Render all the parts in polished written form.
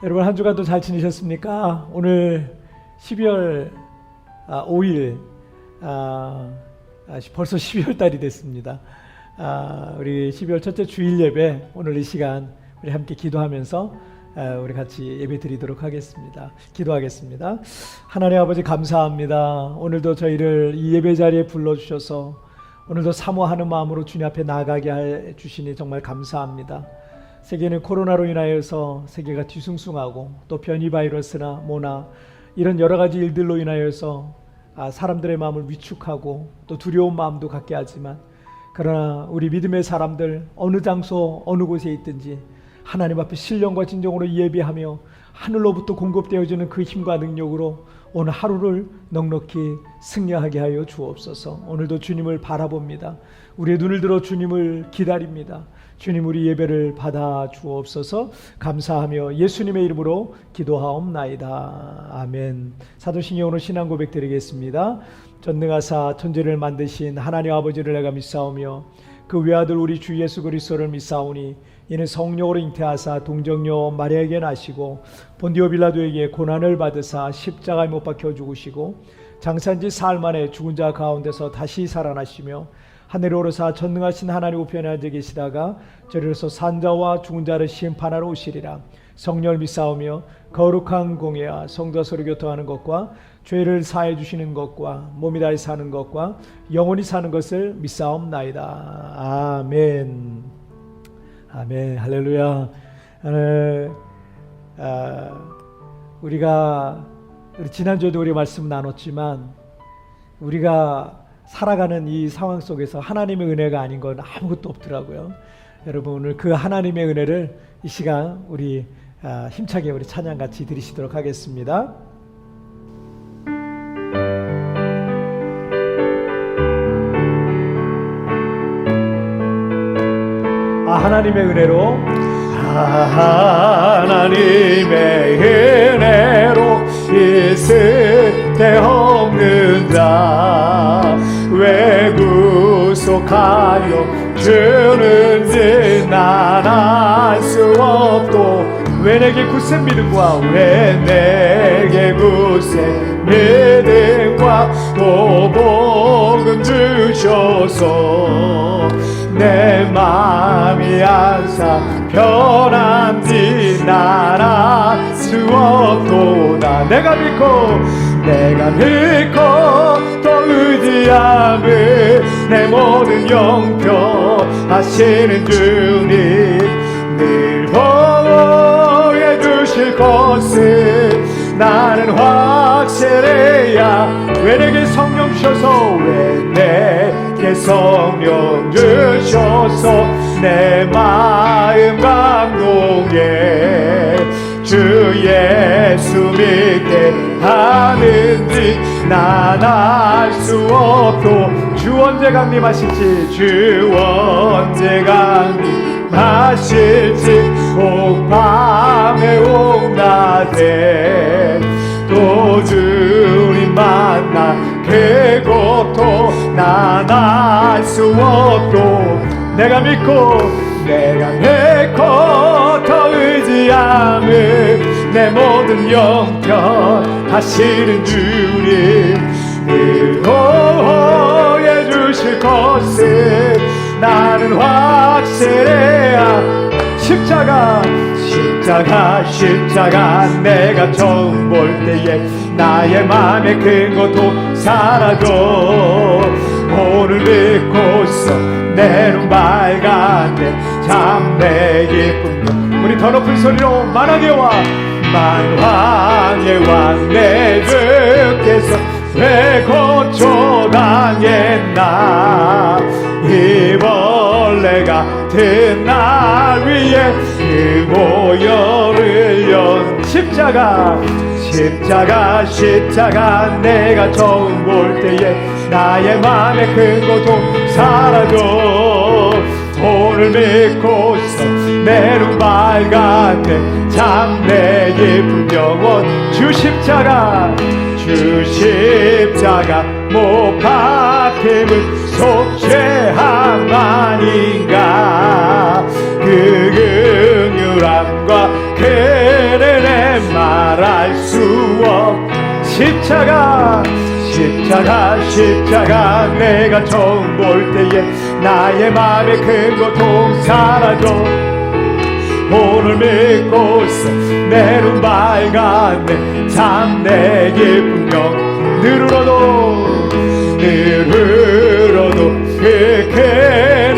여러분 한 주간도 잘 지내셨습니까? 오늘 12월 5일 벌써 12월 달이 됐습니다. 우리 12월 첫째 주일 예배, 오늘 이 시간 우리 함께 기도하면서 우리 같이 예배 드리도록 하겠습니다. 기도하겠습니다. 하나님 아버지 감사합니다. 오늘도 저희를 이 예배 자리에 불러주셔서 오늘도 사모하는 마음으로 주님 앞에 나가게 해 주시니 정말 감사합니다. 세계는 코로나로 인하여서 세계가 뒤숭숭하고 또 변이 바이러스나 뭐나 이런 여러 가지 일들로 인하여서 사람들의 마음을 위축하고 또 두려운 마음도 갖게 하지만, 그러나 우리 믿음의 사람들 어느 장소 어느 곳에 있든지 하나님 앞에 신령과 진정으로 예배하며 하늘로부터 공급되어지는 그 힘과 능력으로 오늘 하루를 넉넉히 승리하게 하여 주옵소서. 오늘도 주님을 바라봅니다. 우리의 눈을 들어 주님을 기다립니다. 주님, 우리 예배를 받아 주옵소서. 감사하며 예수님의 이름으로 기도하옵나이다. 아멘. 사도신경 오늘 신앙 고백 드리겠습니다. 전능하사 천지를 만드신 하나님 아버지를 내가 믿사오며 그 외아들 우리 주 예수 그리스도를 믿사오니 이는 성령으로 잉태하사 동정녀 마리아에게 나시고 본디오 빌라도에게 고난을 받으사 십자가에 못 박혀 죽으시고 장사한지 사흘 만에 죽은 자 가운데서 다시 살아나시며 하늘에 오르사 전능하신 하나님 우편에 앉아 계시다가 저리로서 산자와 죽은 자를 심판하러 오시리라. 성령을 믿사오며 거룩한 공예와 성도 서로 교통하는 것과 죄를 사해 주시는 것과 몸이 다해 사는 것과 영원히 사는 것을 믿사옵나이다. 아멘. 아멘. 할렐루야. 우리가 지난주에도 우리 말씀 나눴지만, 우리가 살아가는 이 상황 속에서 하나님의 은혜가 아닌 건 아무것도 없더라고요. 여러분, 오늘 그 하나님의 은혜를 이 시간 우리 힘차게 우리 찬양 같이 드리시도록 하겠습니다. 하나님의 은혜로, 하나님의 은혜로 있을 데 없는 자 왜 구속하여 주는지 난 알 수 없도. 왜 내게 굳센 믿음과 왜 내게 굳센 믿음과 또 복음 주셔서 내 마음이 항상 편한지 난 알 수 없도다. 내가 믿고 또 의지함을 내 모든 영평 하시는 주님 늘 보호해 주실 것을 나는 확실해야. 왜 내게 성령 주셔서 왜 내게 성령 주셔서 내 마음 감동해 주 예수 믿게 하는지 난 알 수 없도. 주 언제 강림하실지, 주 언제 강림하실지 온 밤에 온 낮에 또 주님 만나 그 고통 난 알 수 없도. 내가 믿고 더 의지함을 내 모든 영편 하시는 주님 늘 보호해 주실 것을 나는 확실해야. 십자가 내가 처음 볼 때에 나의 맘에 큰 고통 사라져. 오늘 믿고서 내 눈 밝았네 참 내 기쁨. 우리 더 높은 소리로 만왕의 왕 내 주께서 왜 고초당했나. 이 벌레 같은 날 위에 그 보혈을 연 십자가 내가 처음 볼 때에 나의 맘에 큰 고통 사라져. 오늘 믿고서 내 눈 밝았네 참 내 기쁜 영원. 주 십자가 못 박힘은 속죄함 아닌가. 그 긍휼함과 그 은혜 말할 수 없. 십자가 내가 처음 볼 때에 나의 마음의 큰 고통 사라져. 오늘 믿고서 내 눈 밝았네. 참 내 기쁨 영 늘어도 그 큰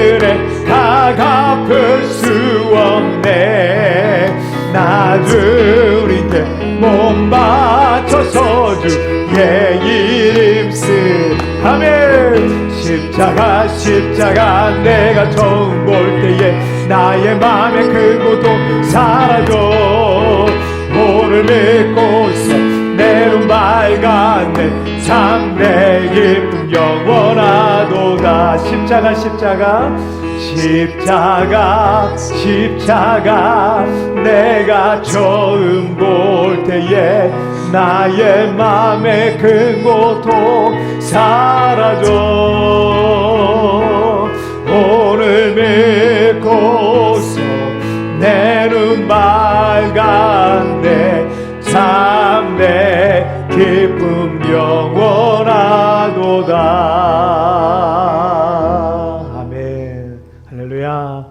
은혜 다 갚을 수 없네. 나 주님께 몸 바쳐서 주의 이름 쓰. 아멘. 십자가 내가 처음 볼 때에 나의 맘의 큰 고통 사라져. 오늘 믿고서 내 눈 밝았네. 참 내 기쁨 영원하도다. 십자가 내가 처음 볼 때에 나의 맘의 큰 고통 사라져. 오늘 믿고서 내 눈 밝았네. 참 내 기쁨 영원하도다. 아멘. 할렐루야.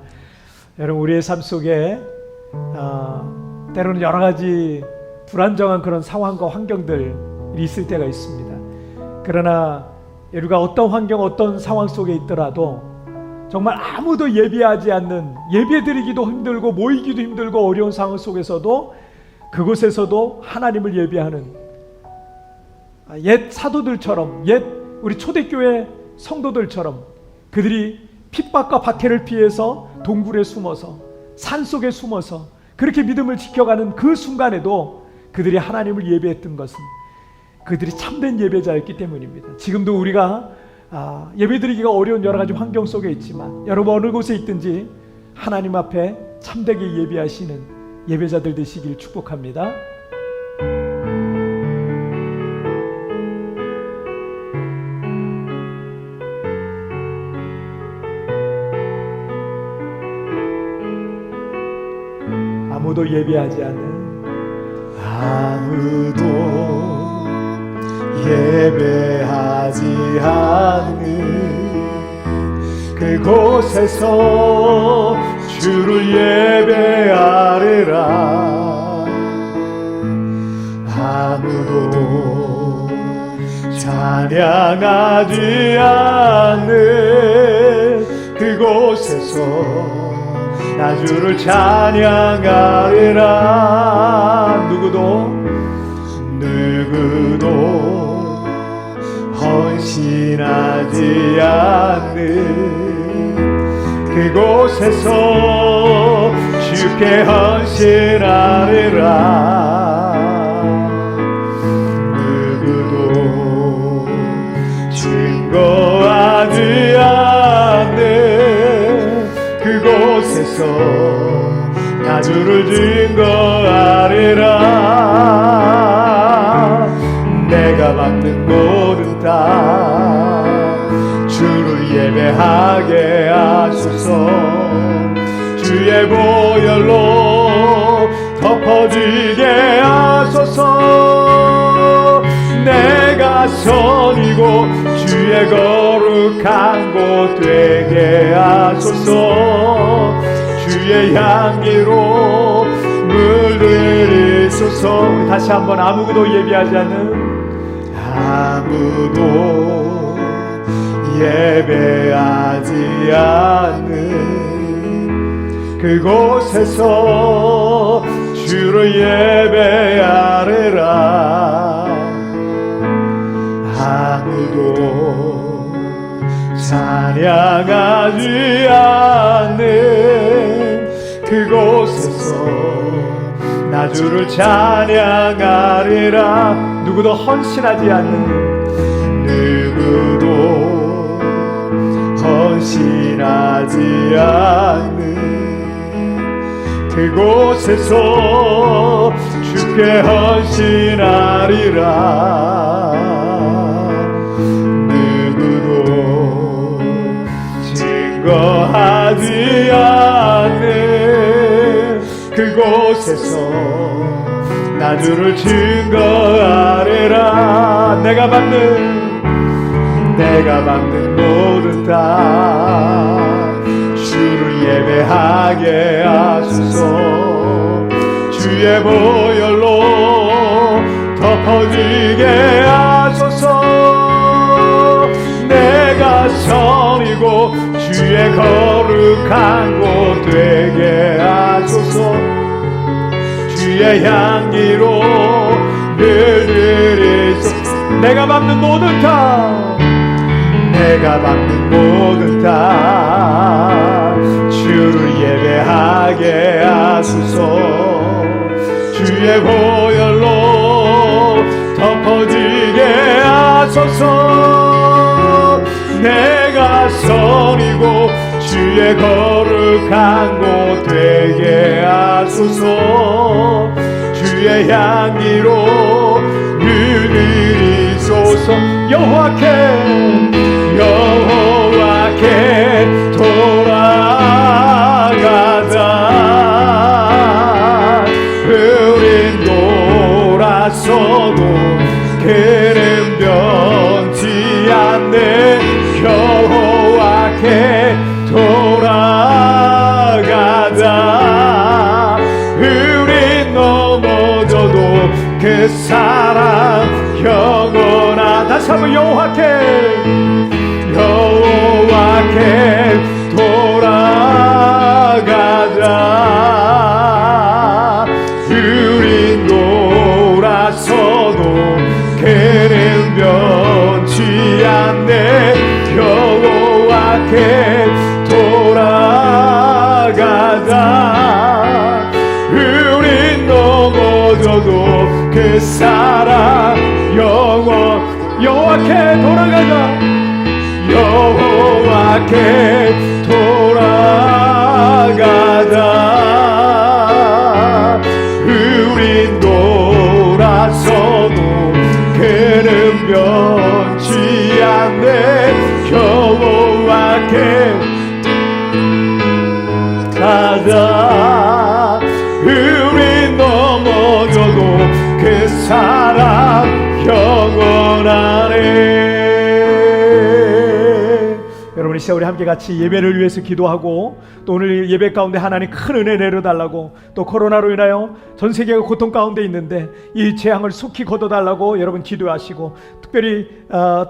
여러분, 우리의 삶 속에 때로는 여러 가지 불안정한 그런 상황과 환경들이 있을 때가 있습니다. 그러나 우리가 어떤 환경, 어떤 상황 속에 있더라도 정말 아무도 예비하지 않는, 예배드리기도 힘들고 모이기도 힘들고 어려운 상황 속에서도 그곳에서도 하나님을 예배하는 옛 사도들처럼, 옛 우리 초대교회 성도들처럼 그들이 핍박과 박해를 피해서 동굴에 숨어서 산속에 숨어서 그렇게 믿음을 지켜가는 그 순간에도 그들이 하나님을 예배했던 것은 그들이 참된 예배자였기 때문입니다. 지금도 우리가 예배드리기가 어려운 여러 가지 환경 속에 있지만 여러분 어느 곳에 있든지 하나님 앞에 참되게 예배하시는 예배자들 되시길 축복합니다. 아무도 예배하지 않는, 아무도 예배하지 않는 그곳에서 주를 예배하리라. 아무도 찬양하지 않는 그곳에서 나 주를 찬양하리라. 누구도 헌신하지 않는 그곳에서 주께 헌신하리라. 누구도 증거하지 않는 그곳에서 나 주를 증거하리라. 내가 밟는 모든 땅 주를 예배하게 하소서. 주의 보혈로 덮어지게 하소서. 내가 선이고 주의 거룩한 곳 되게 하소서. 주의 향기로 물들이소서. 다시 한번 아무도 예배하지 않는, 아무도 예배하지 않는 그곳에서 주를 예배하리라. 아무도 찬양하지 않는 그곳에서 나 주를 찬양하리라. 누구도 헌신하지 않는, 누구도 헌신하지 않는 그곳에서 주께 헌신하리라. 누구도 증거하지 않는 그곳에서 나 주를 증거하리라. 내가 받는 모든 다 주를 예배하게 하소서. 주의 보혈로 덮어지게 하소서. 내가 선이고 주의 거룩한 곳 되게 하소서. 주의 향기로 물들이소서. 내가 받는 모든 다 주를 예배하게 하소서. 주의 보혈로 덮어지게 하소서. 내가 선이고 주의 거룩한 곳 되게 하소서. 주의 향기로 물들이소서. 여호와께 돌아가자. 우린 돌아서도 그는 변치 않네. 여호와께 돌아가자. 우린 넘어져도 그 사랑 영원하다. 다시 한번 여호와께 돌아가자. 우린 돌아서도 그는 변치 않네. 여호와께 돌아가자. 우린 넘어져도 그 사랑 여호와께 돌아가자. 여호와께 돌아가자. 우린 돌아서도 그는 변치 않네. 여호와께 가자. 우린 넘어져도 그 사랑 영원하네. 여러분, 이 시간 우리 함께 같이 예배를 위해서 기도하고, 또 오늘 예배 가운데 하나님 큰 은혜 내려달라고, 또 코로나로 인하여 전 세계가 고통 가운데 있는데 이 재앙을 속히 걷어달라고 여러분 기도하시고, 특별히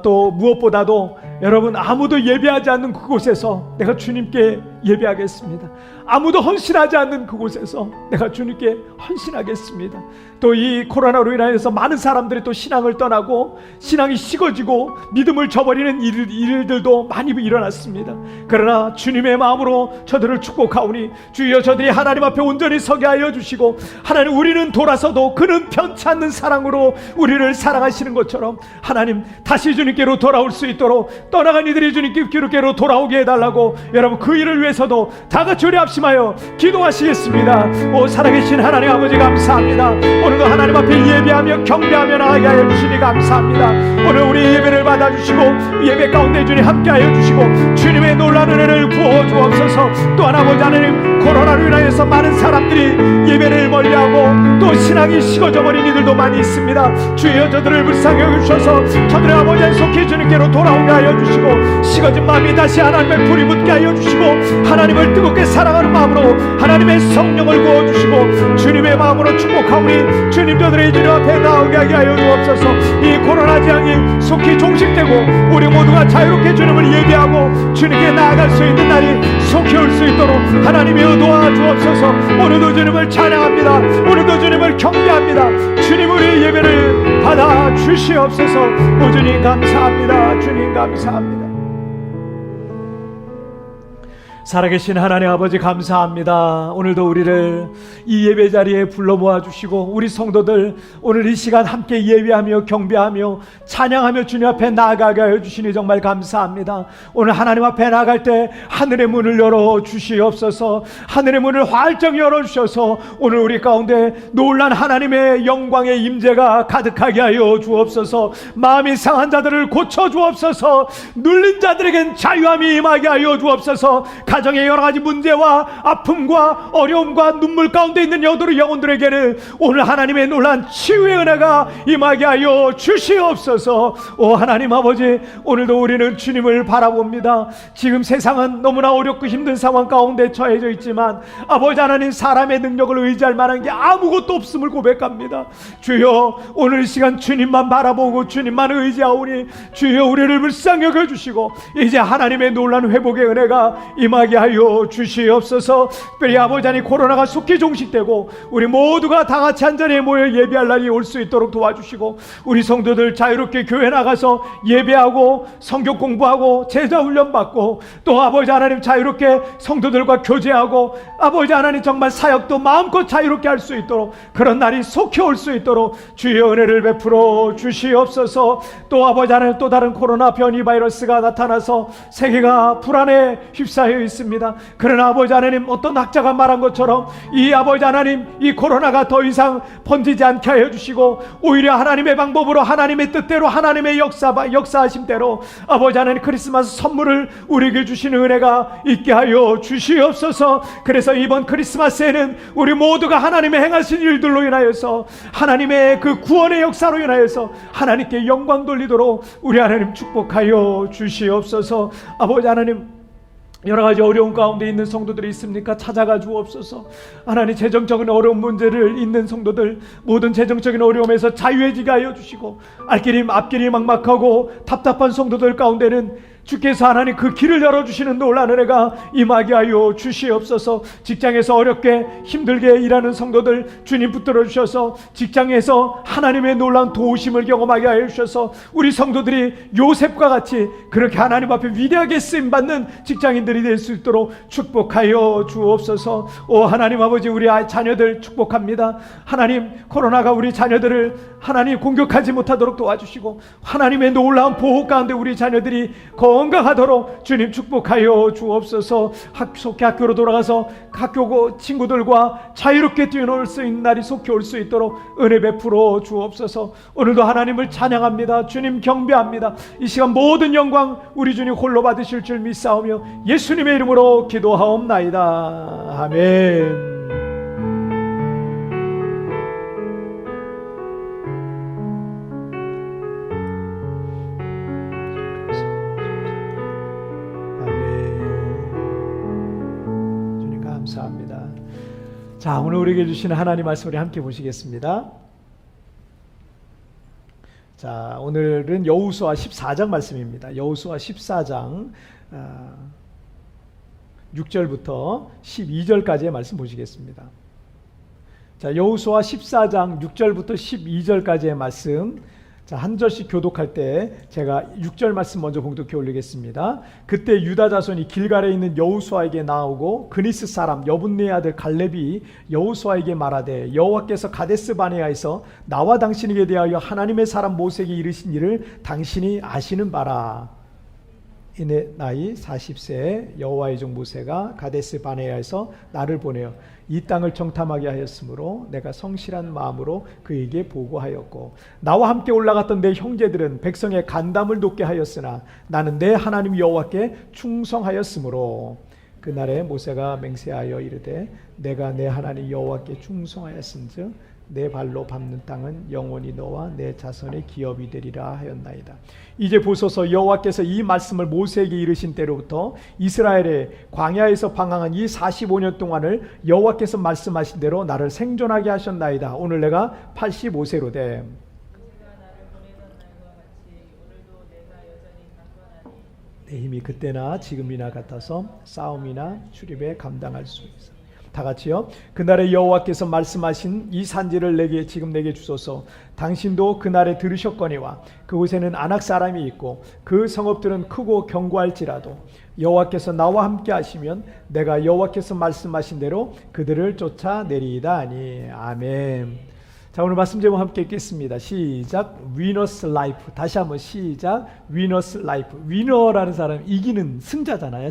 또 무엇보다도 여러분, 아무도 예배하지 않는 그곳에서 내가 주님께 예배하겠습니다. 아무도 헌신하지 않는 그곳에서 내가 주님께 헌신하겠습니다. 또 이 코로나로 인하여서 많은 사람들이 또 신앙을 떠나고 신앙이 식어지고 믿음을 저버리는 일들도 많이 일어났습니다. 그러나 주님의 마음으로 저들을 축복하오니, 주여 저들이 하나님 앞에 온전히 서게 하여 주시고, 하나님, 우리는 돌아서도 그는 편치 않는 사랑으로 우리를 사랑하시는 것처럼 하나님 다시 주님께로 돌아올 수 있도록, 떠나간 이들이 주님께로 돌아오게 해달라고 여러분, 그 일을 위해서도 다 같이 우리 합심하여 기도하시겠습니다. 오 살아계신 하나님 아버지, 감사합니다. 오늘도 하나님 앞에 예배하며 경배하며 나아가게 하여 주시니 감사합니다. 오늘 우리 예배를 받아주시고 예배 가운데 주님 함께하여 주시고 주님의 놀라운 은혜를 부어 주옵소서. 또한 아버지 하나님, 코로나로 인하여서 많은 사람들이 예배를 멀리하고 또 신앙이 식어져 버린 이들도 많이 있습니다. 주여 저들을 불쌍히 여기셔서 저들의 아버지 속히 주님께로 돌아오게 하여 주시고, 식어진 마음이 다시 하나님의 불이 붙게 하여 주시고, 하나님을 뜨겁게 사랑하는 마음으로 하나님의 성령을 부어주시고 주님의 마음으로 축복하오니, 주님 저들의 주님 앞에 나오게 하여 주옵소서. 이 코로나 재앙이 속히 종식되고 우리 모두가 자유롭게 주님을 예배하고 주님께 나아갈 수 있는 날이 속히 올 수 있도록 하나님이 도와 주옵소서. 오늘도 주님을 찬양합니다. 오늘도 주님을 경배합니다. 주님, 우리 예배를 받아 주시옵소서. 오 주님 감사합니다. 주님 감사합니다. 살아계신 하나님 아버지, 감사합니다. 오늘도 우리를 이 예배 자리에 불러 모아주시고 우리 성도들 오늘 이 시간 함께 예배하며 경배하며 찬양하며 주님 앞에 나아가게 하여 주시니 정말 감사합니다. 오늘 하나님 앞에 나아갈 때 하늘의 문을 열어 주시옵소서. 하늘의 문을 활짝 열어주셔서 오늘 우리 가운데 놀란 하나님의 영광의 임재가 가득하게 하여 주옵소서. 마음이 상한 자들을 고쳐 주옵소서. 눌린 자들에겐 자유함이 임하게 하여 주옵소서. 가정의 여러 가지 문제와 아픔과 어려움과 눈물 가운데 있는 영혼들에게는 오늘 하나님의 놀란 치유의 은혜가 임하게 하여 주시옵소서. 오 하나님 아버지, 오늘도 우리는 주님을 바라봅니다. 지금 세상은 너무나 어렵고 힘든 상황 가운데 처해져 있지만 아버지 하나님, 사람의 능력을 의지할 만한 게 아무것도 없음을 고백합니다. 주여, 오늘 이 시간 주님만 바라보고 주님만 의지하오니 주여 우리를 불쌍히 여겨주시고 이제 하나님의 놀라운 회복의 은혜가 임하게 하여 주시옵소서. 특별히 아버지 하나님, 코로나가 속히 종식되고 우리 모두가 다 같이 한 자리에 모여 예배할 날이 올 수 있도록 도와주시고 우리 성도들 자유롭게 교회 나가서 예배하고 성경 공부하고 제자 훈련 받고 또 아버지 하나님 자유롭게 성도들과 교제하고 아버지 하나님 정말 사역도 마음껏 자유롭게 할 수 있도록 그런 날이 속히 올 수 있도록 주의 은혜를 베풀어 주시옵소서. 또 아버지 하나님, 또 다른 코로나 변이 바이러스가 나타나서 세계가 불안에 휩싸여 있습니다. 그러나 아버지 하나님, 어떤 학자가 말한 것처럼 이 아버지 하나님, 이 코로나가 더 이상 번지지 않게 하여 주시고 오히려 하나님의 방법으로 하나님의 뜻대로 하나님의 역사하심대로 아버지 하나님 크리스마스 선물을 우리에게 주시는 은혜가 있게 하여 주시옵소서. 그래서 이번 크리스마스에는 우리 모두가 하나님의 행하신 일들로 인하여서 하나님의 그 구원의 역사로 인하여서 하나님께 영광 돌리도록 우리 하나님 축복하여 주시옵소서. 아버지 하나님, 여러 가지 어려운 가운데 있는 성도들이 있습니까? 찾아가 주옵소서. 하나님, 재정적인 어려운 문제를 있는 성도들 모든 재정적인 어려움에서 자유해지게 하여 주시고 앞길이 막막하고 답답한 성도들 가운데는 주께서 하나님 그 길을 열어주시는 놀라운 은혜가 임하게 하여 주시옵소서. 직장에서 어렵게 힘들게 일하는 성도들 주님 붙들어 주셔서 직장에서 하나님의 놀라운 도우심을 경험하게 하여 주셔서 우리 성도들이 요셉과 같이 그렇게 하나님 앞에 위대하게 쓰임받는 직장인들이 될 수 있도록 축복하여 주옵소서. 오 하나님 아버지, 우리 자녀들 축복합니다. 하나님, 코로나가 우리 자녀들을 하나님 공격하지 못하도록 도와주시고 하나님의 놀라운 보호 가운데 우리 자녀들이 건강하도록 주님 축복하여 주옵소서. 속히 학교로 돌아가서 학교 친구들과 자유롭게 뛰어놀 수 있는 날이 속히 올 수 있도록 은혜 베풀어 주옵소서. 오늘도 하나님을 찬양합니다. 주님 경배합니다. 이 시간 모든 영광 우리 주님 홀로 받으실 줄 믿사오며 예수님의 이름으로 기도하옵나이다. 아멘. 감사합니다. 자, 오늘 우리에게 주시는 하나님 말씀을 함께 보시겠습니다. 자, 오늘은 여호수아 14장 말씀입니다. 여호수아 14장 6절부터 12절까지의 말씀 보시겠습니다. 자, 여호수아 14장 6절부터 12절까지의 말씀, 자, 한 절씩 교독할 때 제가 6절 말씀 먼저 봉독해 올리겠습니다. 그때 유다 자손이 길갈에 있는 여호수아에게 나오고 그니스 사람 여분네의 아들 갈렙이 여호수아에게 말하되 여호와께서 가데스 바네아에서 나와 당신에게 대하여 하나님의 사람 모세에게 이르신 일을 당신이 아시는 바라. 이내 나이 40세에 여호와의 종 모세가 가데스 바네아에서 나를 보내어 이 땅을 정탐하게 하였으므로 내가 성실한 마음으로 그에게 보고하였고 나와 함께 올라갔던 내 형제들은 백성의 간담을 돕게 하였으나 나는 내 하나님 여호와께 충성하였으므로 그날에 모세가 맹세하여 이르되 내가 내 하나님 여호와께 충성하였은즉 내 발로 밟는 땅은 영원히 너와 내 자손의 기업이 되리라 하였나이다. 이제 보소서, 여호와께서 이 말씀을 모세에게 이르신 때로부터 이스라엘의 광야에서 방황한 이 45년 동안을 여호와께서 말씀하신 대로 나를 생존하게 하셨나이다. 오늘 내가 85세로 돼. 내 힘이 그때나 지금이나 같아서 싸움이나 출입에 감당할 수 있어. 다 같이요. 그날에 여호와께서 말씀하신 이 산지를 지금 내게 주소서. 당신도 그날에 들으셨거니와 그곳에는 아낙 사람이 있고 그 성읍들은 크고 견고할지라도 여호와께서 나와 함께 하시면 내가 여호와께서 말씀하신 대로 그들을 쫓아내리이다 하니. 아멘. 자, 오늘 말씀 제목 함께 읽겠습니다. 시작. 위너스 라이프. 다시 한번 시작. 위너스 라이프. 위너라는 사람은 이기는 승자잖아요.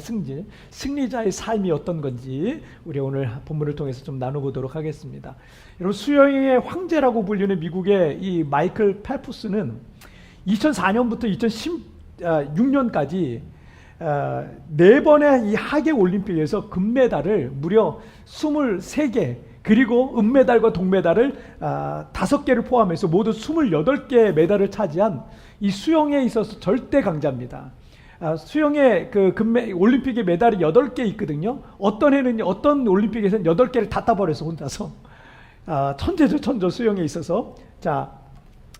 승리자의 삶이 어떤 건지 우리 오늘 본문을 통해서 좀 나눠보도록 하겠습니다. 여러분, 수영의 황제라고 불리는 미국의 이 마이클 펠프스는 2004년부터 2016년까지 4번의 이 하계 올림픽에서 금메달을 무려 23개, 그리고 은메달과 동메달을 5개를 포함해서 모두 28개의 메달을 차지한 이 수영에 있어서 절대 강자입니다. 수영의 그 올림픽의 메달이 8개 있거든요. 어떤 해는, 어떤 올림픽에서는 8개를 다 따버려서 혼자서. 천재죠, 천재, 수영에 있어서. 자,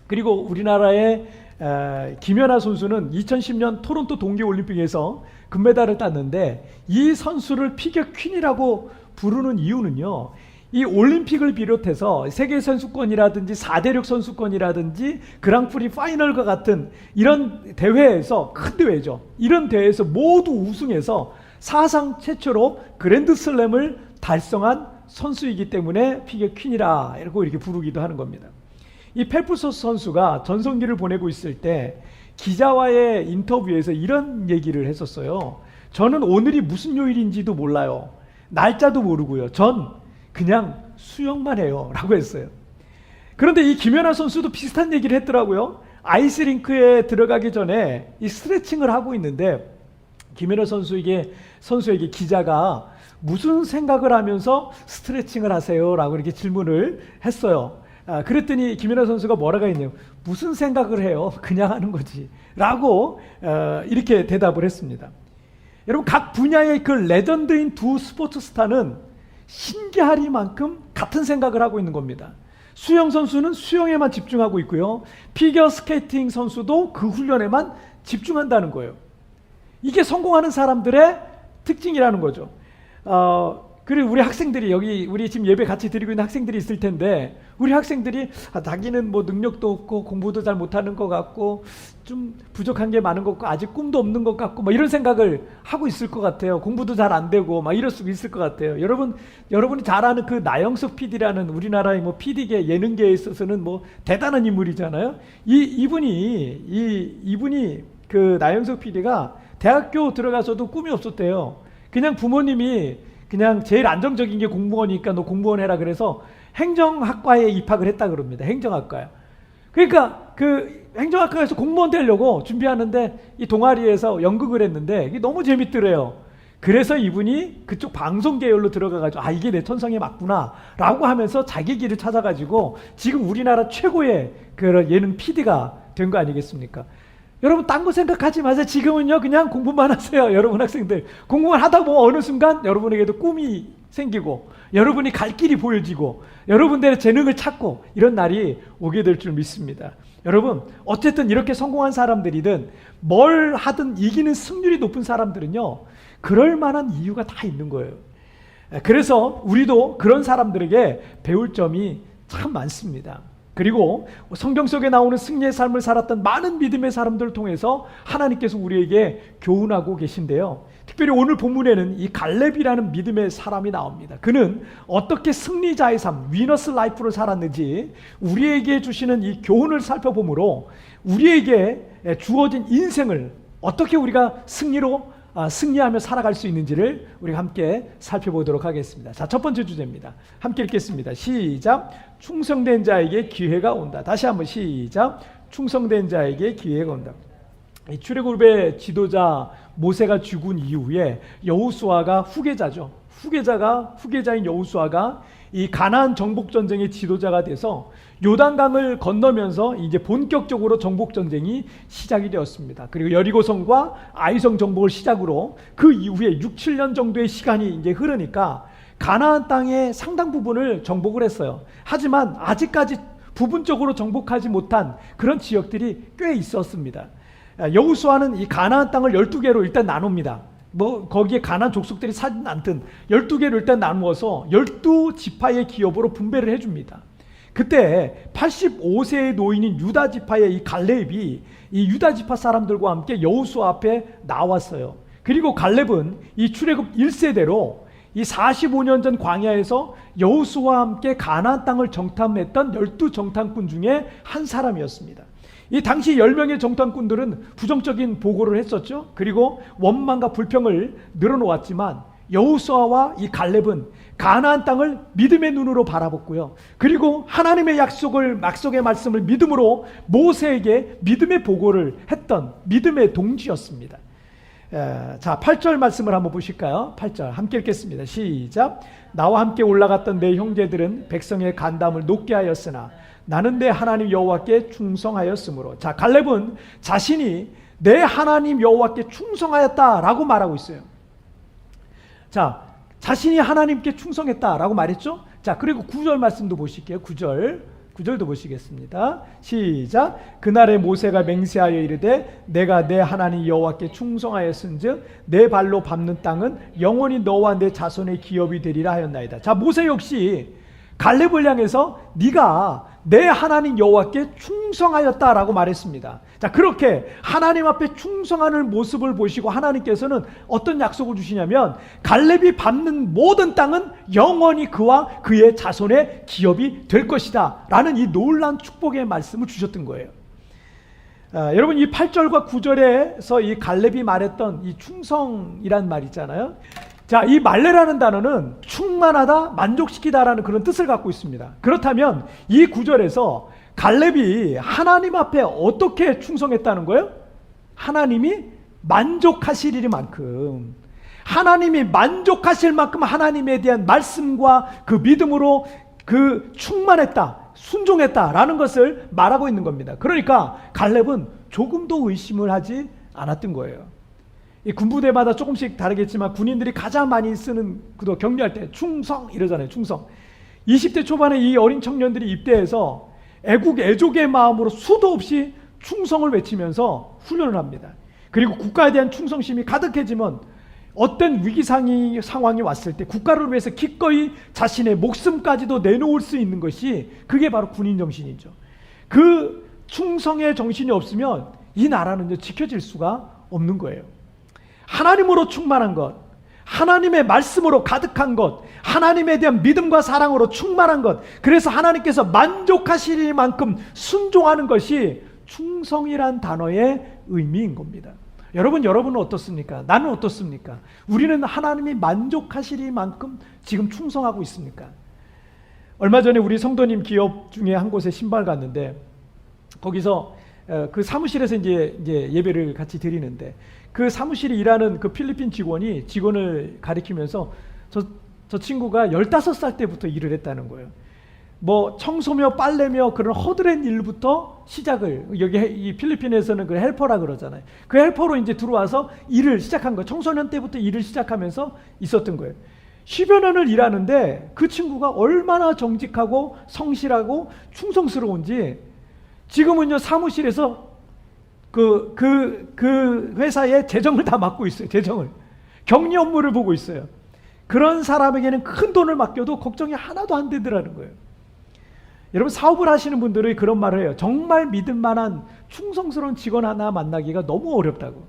그리고 우리나라의 김연아 선수는 2010년 토론토 동계올림픽에서 금메달을 땄는데, 이 선수를 피겨 퀸이라고 부르는 이유는요, 이 올림픽을 비롯해서 세계 선수권이라든지 4대륙 선수권이라든지 그랑프리 파이널과 같은 이런 대회에서, 큰 대회죠, 이런 대회에서 모두 우승해서 사상 최초로 그랜드슬램을 달성한 선수이기 때문에 피겨 퀸이라고 이렇게 부르기도 하는 겁니다. 이 펠프스 선수가 전성기를 보내고 있을 때 기자와의 인터뷰에서 이런 얘기를 했었어요. 저는 오늘이 무슨 요일인지도 몰라요. 날짜도 모르고요. 전 그냥 수영만 해요 라고 했어요. 그런데 이 김연아 선수도 비슷한 얘기를 했더라고요. 아이스링크에 들어가기 전에 이 스트레칭을 하고 있는데, 김연아 선수에게 기자가 무슨 생각을 하면서 스트레칭을 하세요? 라고 이렇게 질문을 했어요. 그랬더니 김연아 선수가 뭐라고 했냐면, 무슨 생각을 해요? 그냥 하는 거지 라고 이렇게 대답을 했습니다. 여러분, 각 분야의 그 레전드인 두 스포츠 스타는 신기하리만큼 같은 생각을 하고 있는 겁니다. 수영 선수는 수영에만 집중하고 있고요, 피겨 스케이팅 선수도 그 훈련에만 집중한다는 거예요. 이게 성공하는 사람들의 특징이라는 거죠. 그리고 우리 학생들이, 여기 우리 지금 예배 같이 드리고 있는 학생들이 있을 텐데, 우리 학생들이 자기는 뭐 능력도 없고 공부도 잘 못하는 것 같고 좀 부족한 게 많은 것 같고 아직 꿈도 없는 것 같고 뭐 이런 생각을 하고 있을 것 같아요. 공부도 잘 안 되고 막 이럴 수 있을 것 같아요. 여러분이 잘 아는 그 나영석 PD라는 우리나라의 뭐 PD계 예능계에 있어서는 뭐 대단한 인물이잖아요. 이분이 그 나영석 PD가 대학교 들어가서도 꿈이 없었대요. 그냥 부모님이 그냥 제일 안정적인 게 공무원이니까 너 공무원 해라 그래서 행정학과에 입학을 했다 그럽니다. 행정학과요. 그러니까 그 행정학과에서 공무원 되려고 준비하는데 이 동아리에서 연극을 했는데 이게 너무 재밌더래요. 그래서 이분이 그쪽 방송 계열로 들어가가지고 이게 내 천성에 맞구나 라고 하면서 자기 길을 찾아가지고 지금 우리나라 최고의 그런 예능 PD가 된 거 아니겠습니까? 여러분, 딴 거 생각하지 마세요. 지금은요 그냥 공부만 하세요. 여러분 학생들, 공부만 하다 보면 어느 순간 여러분에게도 꿈이 생기고 여러분이 갈 길이 보여지고 여러분들의 재능을 찾고 이런 날이 오게 될 줄 믿습니다. 여러분, 어쨌든 이렇게 성공한 사람들이든 뭘 하든 이기는 승률이 높은 사람들은요 그럴 만한 이유가 다 있는 거예요. 그래서 우리도 그런 사람들에게 배울 점이 참 많습니다. 그리고 성경 속에 나오는 승리의 삶을 살았던 많은 믿음의 사람들을 통해서 하나님께서 우리에게 교훈하고 계신데요, 특별히 오늘 본문에는 이 갈렙이라는 믿음의 사람이 나옵니다. 그는 어떻게 승리자의 삶, 위너스 라이프를 살았는지 우리에게 주시는 이 교훈을 살펴보므로 우리에게 주어진 인생을 어떻게 우리가 승리하며 살아갈 수 있는지를 우리가 함께 살펴보도록 하겠습니다. 자, 첫 번째 주제입니다. 함께 읽겠습니다. 시작. 충성된 자에게 기회가 온다. 다시 한번 시작. 충성된 자에게 기회가 온다. 이 출애굽의 지도자 모세가 죽은 이후에 여호수아가 후계자인 여호수아가 이 가나안 정복 전쟁의 지도자가 돼서 요단강을 건너면서 이제 본격적으로 정복 전쟁이 시작이 되었습니다. 그리고 여리고성과 아이성 정복을 시작으로 그 이후에 6, 7년 정도의 시간이 이제 흐르니까 가나안 땅의 상당 부분을 정복을 했어요. 하지만 아직까지 부분적으로 정복하지 못한 그런 지역들이 꽤 있었습니다. 여호수아는 이 가나안 땅을 12개로 일단 나눕니다. 뭐 거기에 가나안 족속들이 사진 않든 12개로 일단 나누어서 12지파의 기업으로 분배를 해줍니다. 그때 85세의 노인인 유다 지파의 이 갈렙이 이 유다 지파 사람들과 함께 여호수아 앞에 나왔어요. 그리고 갈렙은 이 출애굽 1세대로 이 45년 전 광야에서 여호수아와 함께 가나안 땅을 정탐했던 12정탐꾼 중에 한 사람이었습니다. 이 당시 10명의 정탐꾼들은 부정적인 보고를 했었죠. 그리고 원망과 불평을 늘어놓았지만 여호수아와 이 갈렙은 가나안 땅을 믿음의 눈으로 바라봤고요. 그리고 하나님의 약속의 말씀을 믿음으로 모세에게 믿음의 보고를 했던 믿음의 동지였습니다. 자, 8절 말씀을 한번 보실까요? 8절 함께 읽겠습니다. 시작. 나와 함께 올라갔던 내 형제들은 백성의 간담을 높게 하였으나 나는 내 하나님 여호와께 충성하였으므로. 자, 갈렙은 자신이 내 하나님 여호와께 충성하였다라고 말하고 있어요. 자, 자신이 하나님께 충성했다라고 말했죠. 자, 그리고 9절 말씀도 보실게요. 9절도 보시겠습니다. 시작. 그날에 모세가 맹세하여 이르되 내가 내 하나님 여호와께 충성하였은즉 내 발로 밟는 땅은 영원히 너와 내 자손의 기업이 되리라 하였나이다. 자, 모세 역시 갈렙을 향해서 네가 내 하나님 여호와께 충성하였다라고 말했습니다. 자, 그렇게 하나님 앞에 충성하는 모습을 보시고 하나님께서는 어떤 약속을 주시냐면 갈렙이 밟는 모든 땅은 영원히 그와 그의 자손의 기업이 될 것이다 라는 이 놀라운 축복의 말씀을 주셨던 거예요. 여러분, 이 8절과 9절에서 이 갈렙이 말했던 이 충성이란 말 있잖아요. 자, 이 말레라는 단어는 충만하다, 만족시키다라는 그런 뜻을 갖고 있습니다. 그렇다면 이 구절에서 갈렙이 하나님 앞에 어떻게 충성했다는 거예요? 하나님이 만족하실 만큼, 하나님이 만족하실 만큼 하나님에 대한 말씀과 그 믿음으로 그 충만했다, 순종했다라는 것을 말하고 있는 겁니다. 그러니까 갈렙은 조금도 의심을 하지 않았던 거예요. 이 군부대마다 조금씩 다르겠지만 군인들이 가장 많이 쓰는 그도 격려할 때 충성 이러잖아요. 충성. 20대 초반에 이 어린 청년들이 입대해서 애국 애족의 마음으로 수도 없이 충성을 외치면서 훈련을 합니다. 그리고 국가에 대한 충성심이 가득해지면 어떤 위기 상황이 왔을 때 국가를 위해서 기꺼이 자신의 목숨까지도 내놓을 수 있는 것이 그게 바로 군인 정신이죠. 그 충성의 정신이 없으면 이 나라는 지켜질 수가 없는 거예요. 하나님으로 충만한 것, 하나님의 말씀으로 가득한 것, 하나님에 대한 믿음과 사랑으로 충만한 것, 그래서 하나님께서 만족하실 만큼 순종하는 것이 충성이란 단어의 의미인 겁니다. 여러분은 어떻습니까? 나는 어떻습니까? 우리는 하나님이 만족하실 만큼 지금 충성하고 있습니까? 얼마 전에 우리 성도님 기업 중에 한 곳에 신발 갔는데 거기서 그 사무실에서 이제 예배를 같이 드리는데 그 사무실에 일하는 그 필리핀 직원을 가리키면서 저 친구가 15살 때부터 일을 했다는 거예요. 뭐 청소며 빨래며 그런 허드렛 일부터 시작을, 여기 이 필리핀에서는 그 헬퍼라 그러잖아요. 그 헬퍼로 이제 들어와서 일을 시작한 거예요. 청소년 때부터 일을 시작하면서 있었던 거예요. 10여 년을 일하는데 그 친구가 얼마나 정직하고 성실하고 충성스러운지 지금은요 사무실에서 그 회사의 재정을 다 맡고 있어요. 재정을. 격리 업무를 보고 있어요. 그런 사람에게는 큰 돈을 맡겨도 걱정이 하나도 안 되더라는 거예요. 여러분, 사업을 하시는 분들이 그런 말을 해요. 정말 믿을 만한 충성스러운 직원 하나 만나기가 너무 어렵다고.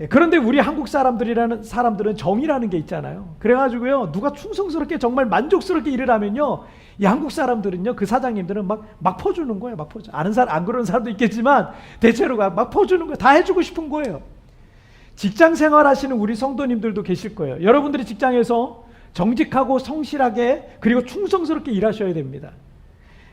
그런데 우리 한국 사람들은 정이라는 게 있잖아요. 그래가지고요, 누가 충성스럽게 정말 만족스럽게 일을 하면요, 이 한국 사람들은요, 그 사장님들은 막 퍼주는 거예요. 막 퍼줘. 안 그러는 사람도 있겠지만 대체로 막 퍼주는 거예요. 다 해주고 싶은 거예요. 직장 생활하시는 우리 성도님들도 계실 거예요. 여러분들이 직장에서 정직하고 성실하게 그리고 충성스럽게 일하셔야 됩니다.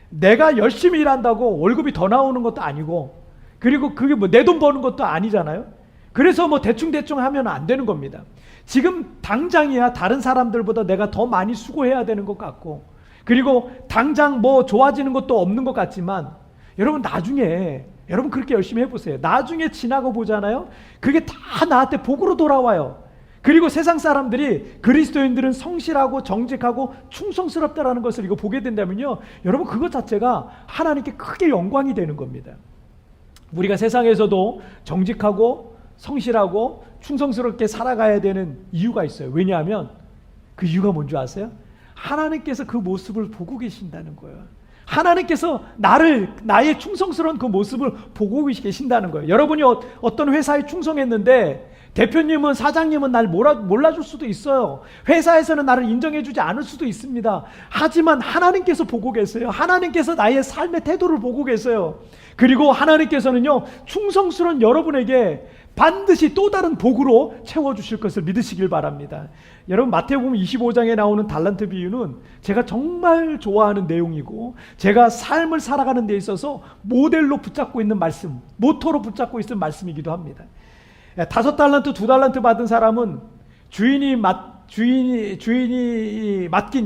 내가 열심히 일한다고 월급이 더 나오는 것도 아니고, 그리고 그게 뭐 내 돈 버는 것도 아니잖아요. 그래서 뭐 대충 하면 안 되는 겁니다. 지금 당장이야 다른 사람들보다 내가 더 많이 수고해야 되는 것 같고, 그리고 당장 뭐 좋아지는 것도 없는 것 같지만, 여러분 나중에 여러분 그렇게 열심히 해보세요. 나중에 지나고 보잖아요. 그게 다 나한테 복으로 돌아와요. 그리고 세상 사람들이 그리스도인들은 성실하고 정직하고 충성스럽다라는 것을 이거 보게 된다면요, 여러분 그것 자체가 하나님께 크게 영광이 되는 겁니다. 우리가 세상에서도 정직하고 성실하고 충성스럽게 살아가야 되는 이유가 있어요. 왜냐하면 그 이유가 뭔지 아세요? 하나님께서 그 모습을 보고 계신다는 거예요. 하나님께서 나의 충성스러운 그 모습을 보고 계신다는 거예요. 여러분이 어떤 회사에 충성했는데 대표님은 사장님은 날 몰라줄 수도 있어요. 회사에서는 나를 인정해주지 않을 수도 있습니다. 하지만 하나님께서 보고 계세요. 하나님께서 나의 삶의 태도를 보고 계세요. 그리고 하나님께서는요, 충성스러운 여러분에게 반드시 또 다른 복으로 채워주실 것을 믿으시길 바랍니다. 여러분, 마태복음 25장에 나오는 달란트 비유는 제가 정말 좋아하는 내용이고, 제가 삶을 살아가는 데 있어서 모델로 붙잡고 있는 말씀, 모토로 붙잡고 있는 말씀이기도 합니다. 5달란트, 2달란트 받은 사람은 주인이 맡긴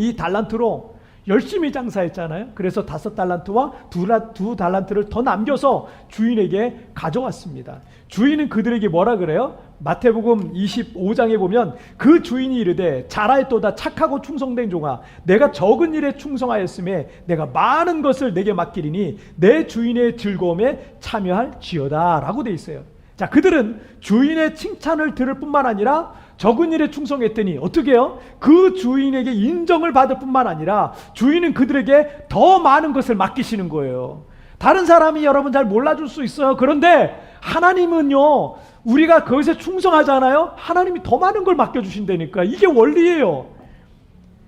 이 달란트로 열심히 장사했잖아요. 그래서 5달란트와 2달란트를 더 남겨서 주인에게 가져왔습니다. 주인은 그들에게 뭐라 그래요? 마태복음 25장에 보면 그 주인이 이르되 잘하였도다 착하고 충성된 종아, 내가 적은 일에 충성하였음에 내가 많은 것을 내게 맡기리니 내 주인의 즐거움에 참여할지어다 라고 돼 있어요. 자, 그들은 주인의 칭찬을 들을 뿐만 아니라 적은 일에 충성했더니 어떻게 해요? 그 주인에게 인정을 받을 뿐만 아니라 주인은 그들에게 더 많은 것을 맡기시는 거예요. 다른 사람이 여러분 잘 몰라줄 수 있어요. 그런데 하나님은요, 우리가 그것에 충성하잖아요. 하나님이 더 많은 걸 맡겨주신다니까. 이게 원리예요.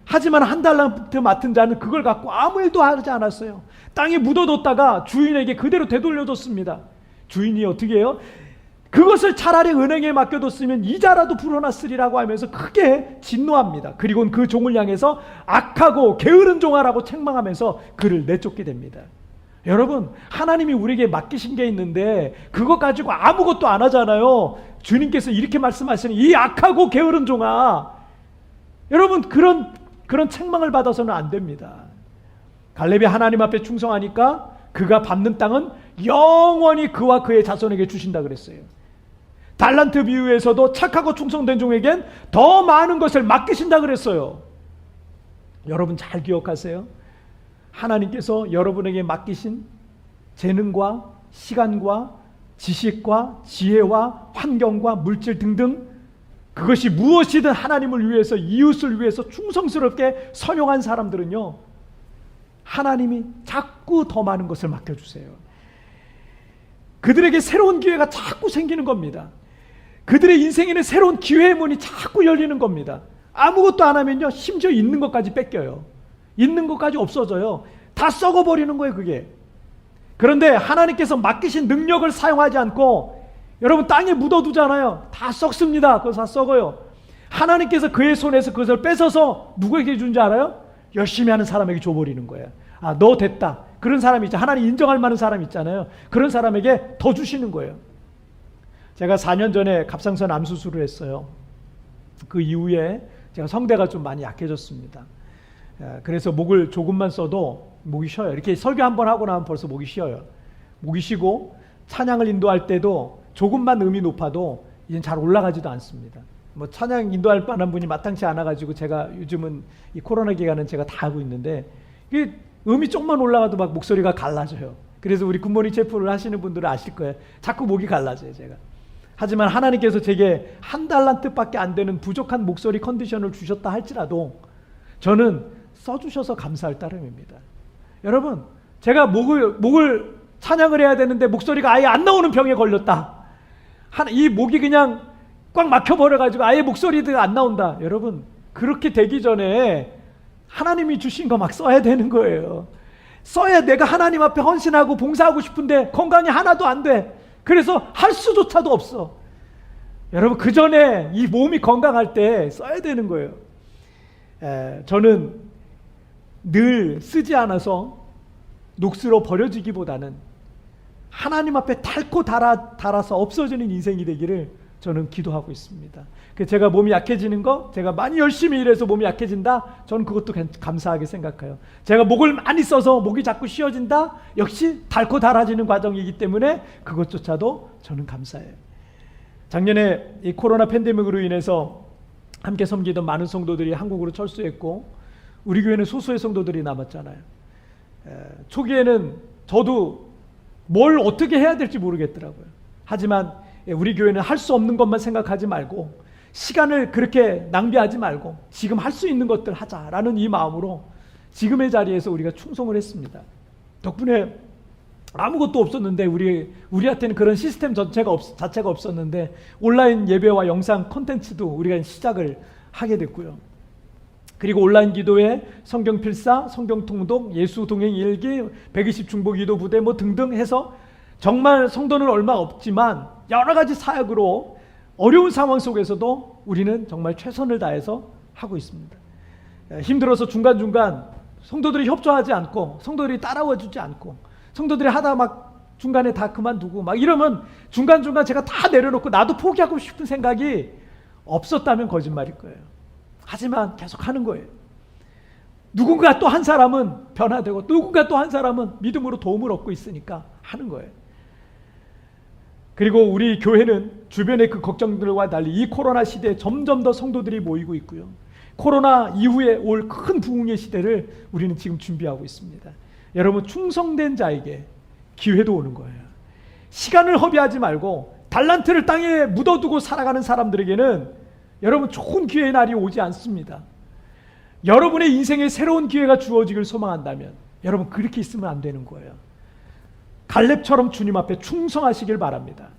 하지만 1달란트 맡은 자는 그걸 갖고 아무 일도 하지 않았어요. 땅에 묻어뒀다가 주인에게 그대로 되돌려줬습니다. 주인이 어떻게 해요? 그것을 차라리 은행에 맡겨뒀으면 이자라도 불어났으리라고 하면서 크게 진노합니다. 그리고는 그 종을 향해서 악하고 게으른 종아라고 책망하면서 그를 내쫓게 됩니다. 여러분, 하나님이 우리에게 맡기신 게 있는데 그것 가지고 아무것도 안 하잖아요. 주님께서 이렇게 말씀하시는 이 악하고 게으른 종아, 여러분 그런 책망을 받아서는 안 됩니다. 갈렙이 하나님 앞에 충성하니까 그가 밟는 땅은 영원히 그와 그의 자손에게 주신다 그랬어요. 달란트 비유에서도 착하고 충성된 종에겐 더 많은 것을 맡기신다 그랬어요. 여러분 잘 기억하세요. 하나님께서 여러분에게 맡기신 재능과 시간과 지식과 지혜와 환경과 물질 등등, 그것이 무엇이든 하나님을 위해서, 이웃을 위해서 충성스럽게 선용한 사람들은요, 하나님이 자꾸 더 많은 것을 맡겨주세요. 그들에게 새로운 기회가 자꾸 생기는 겁니다. 그들의 인생에는 새로운 기회의 문이 자꾸 열리는 겁니다. 아무것도 안 하면요, 심지어 있는 것까지 뺏겨요. 있는 것까지 없어져요. 다 썩어버리는 거예요, 그게. 그런데 하나님께서 맡기신 능력을 사용하지 않고 여러분 땅에 묻어두잖아요. 다 썩습니다. 그거 다 썩어요. 하나님께서 그의 손에서 그것을 뺏어서 누구에게 준지 알아요? 열심히 하는 사람에게 줘버리는 거예요. 아, 너 됐다. 그런 사람이 있죠. 하나님 인정할 만한 사람 있잖아요. 그런 사람에게 더 주시는 거예요. 제가 4년 전에 갑상선 암 수술을 했어요. 그 이후에 제가 성대가 좀 많이 약해졌습니다. 그래서 목을 조금만 써도 목이 쉬어요. 이렇게 설교 한번 하고 나면 벌써 목이 쉬어요. 목이 쉬고 찬양을 인도할 때도 조금만 음이 높아도 이젠 잘 올라가지도 않습니다. 뭐 찬양 인도할 만한 분이 마땅치 않아가지고 제가 요즘은 이 코로나 기간은 제가 다 하고 있는데 이게 음이 조금만 올라가도 막 목소리가 갈라져요. 그래서 우리 굿모닝 체프를 하시는 분들은 아실 거예요. 자꾸 목이 갈라져요, 제가. 하지만 하나님께서 제게 1달란트밖에 안 되는 부족한 목소리 컨디션을 주셨다 할지라도 저는 써주셔서 감사할 따름입니다. 여러분, 제가 목을 찬양을 해야 되는데 목소리가 아예 안 나오는 병에 걸렸다. 이 목이 그냥 꽉 막혀버려가지고 아예 목소리가 안 나온다. 여러분, 그렇게 되기 전에 하나님이 주신 거 막 써야 되는 거예요. 써야 내가 하나님 앞에 헌신하고 봉사하고 싶은데 건강이 하나도 안 돼. 그래서 할 수조차도 없어. 여러분, 그 전에 이 몸이 건강할 때 써야 되는 거예요. 저는 늘 쓰지 않아서 녹슬어 버려지기보다는 하나님 앞에 닳고 닳아서 없어지는 인생이 되기를 저는 기도하고 있습니다. 제가 몸이 약해지는 거, 제가 많이 열심히 일해서 몸이 약해진다, 저는 그것도 감사하게 생각해요. 제가 목을 많이 써서 목이 자꾸 쉬어진다, 역시 닳고 닳아지는 과정이기 때문에 그것조차도 저는 감사해요. 작년에 이 코로나 팬데믹으로 인해서 함께 섬기던 많은 성도들이 한국으로 철수했고 우리 교회는 소수의 성도들이 남았잖아요. 초기에는 저도 뭘 어떻게 해야 될지 모르겠더라고요. 하지만 우리 교회는 할 수 없는 것만 생각하지 말고 시간을 그렇게 낭비하지 말고 지금 할 수 있는 것들 하자라는 이 마음으로 지금의 자리에서 우리가 충성을 했습니다. 덕분에 아무것도 없었는데 우리한테는 그런 시스템 자체가 없었는데 온라인 예배와 영상 콘텐츠도 우리가 시작을 하게 됐고요. 그리고 온라인 기도회, 성경 필사, 성경 통독, 예수 동행 일기, 120 중보 기도 부대 뭐 등등 해서 정말 성도는 얼마 없지만 여러 가지 사역으로 어려운 상황 속에서도 우리는 정말 최선을 다해서 하고 있습니다. 힘들어서 중간중간 성도들이 협조하지 않고 성도들이 따라와 주지 않고 성도들이 하다 막 중간에 다 그만두고 막 이러면 중간중간 제가 다 내려놓고 나도 포기하고 싶은 생각이 없었다면 거짓말일 거예요. 하지만 계속 하는 거예요. 누군가 또 한 사람은 변화되고 누군가 또 한 사람은 믿음으로 도움을 얻고 있으니까 하는 거예요. 그리고 우리 교회는 주변의 그 걱정들과 달리 이 코로나 시대에 점점 더 성도들이 모이고 있고요. 코로나 이후에 올 큰 부흥의 시대를 우리는 지금 준비하고 있습니다. 여러분, 충성된 자에게 기회도 오는 거예요. 시간을 허비하지 말고 달란트를 땅에 묻어두고 살아가는 사람들에게는 여러분 좋은 기회의 날이 오지 않습니다. 여러분의 인생에 새로운 기회가 주어지길 소망한다면 여러분 그렇게 있으면 안 되는 거예요. 갈렙처럼 주님 앞에 충성하시길 바랍니다.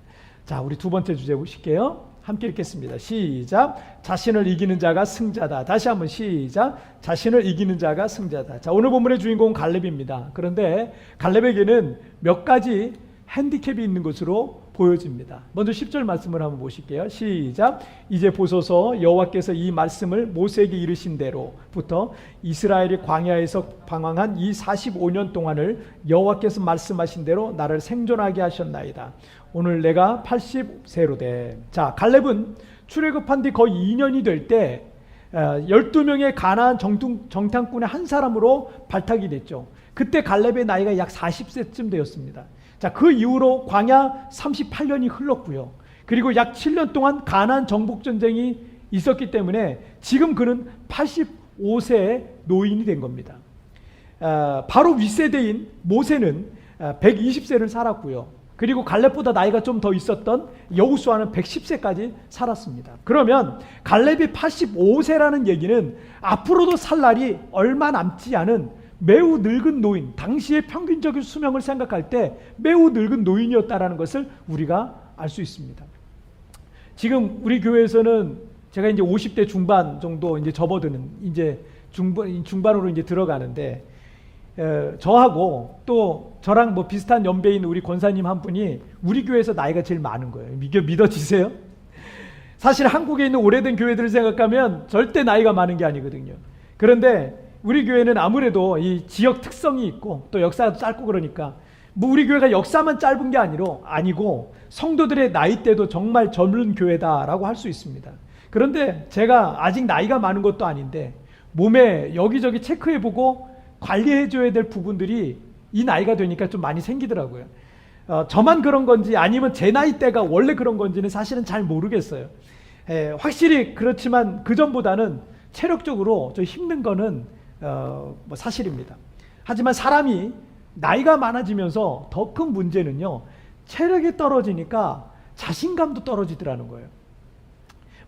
자, 우리 두 번째 주제 보실게요. 함께 읽겠습니다. 시작. 자신을 이기는 자가 승자다. 다시 한번 시작. 자신을 이기는 자가 승자다. 자, 오늘 본문의 주인공은 갈렙입니다. 그런데 갈렙에게는 몇 가지 핸디캡이 있는 것으로 보여집니다. 먼저 10절 말씀을 한번 보실게요. 시작. 이제 보소서 여호와께서 이 말씀을 모세에게 이르신 대로부터 이스라엘이 광야에서 방황한 이 45년 동안을 여호와께서 말씀하신 대로 나를 생존하게 하셨나이다. 오늘 내가 80세로 돼. 자, 갈렙은 출애굽한 뒤 거의 2년이 될 때 12명의 가나안 정탐꾼의 한 사람으로 발탁이 됐죠. 그때 갈렙의 나이가 약 40세쯤 되었습니다. 자, 그 이후로 광야 38년이 흘렀고요. 그리고 약 7년 동안 가나안 정복 전쟁이 있었기 때문에 지금 그는 85세의 노인이 된 겁니다. 바로 윗세대인 모세는 120세를 살았고요. 그리고 갈렙보다 나이가 좀 더 있었던 여호수아는 110세까지 살았습니다. 그러면 갈렙이 85세라는 얘기는 앞으로도 살 날이 얼마 남지 않은 매우 늙은 노인, 당시의 평균적인 수명을 생각할 때 매우 늙은 노인이었다라는 것을 우리가 알 수 있습니다. 지금 우리 교회에서는 제가 이제 50대 중반 정도 이제 접어드는 이제 중반으로 이제 들어가는데 저하고 또 저랑 뭐 비슷한 연배인 우리 권사님 한 분이 우리 교회에서 나이가 제일 많은 거예요. 믿어지세요? 사실 한국에 있는 오래된 교회들을 생각하면 절대 나이가 많은 게 아니거든요. 그런데 우리 교회는 아무래도 이 지역 특성이 있고 또 역사가 짧고 그러니까 뭐 우리 교회가 역사만 짧은 게 아니고 성도들의 나이대도 정말 젊은 교회다라고 할 수 있습니다. 그런데 제가 아직 나이가 많은 것도 아닌데 몸에 여기저기 체크해보고 관리해줘야 될 부분들이 이 나이가 되니까 좀 많이 생기더라고요. 저만 그런 건지 아니면 제 나이대가 원래 그런 건지는 사실은 잘 모르겠어요. 확실히 그렇지만 그전보다는 체력적으로 좀 힘든 거는 뭐 사실입니다. 하지만 사람이 나이가 많아지면서 더 큰 문제는요, 체력이 떨어지니까 자신감도 떨어지더라는 거예요.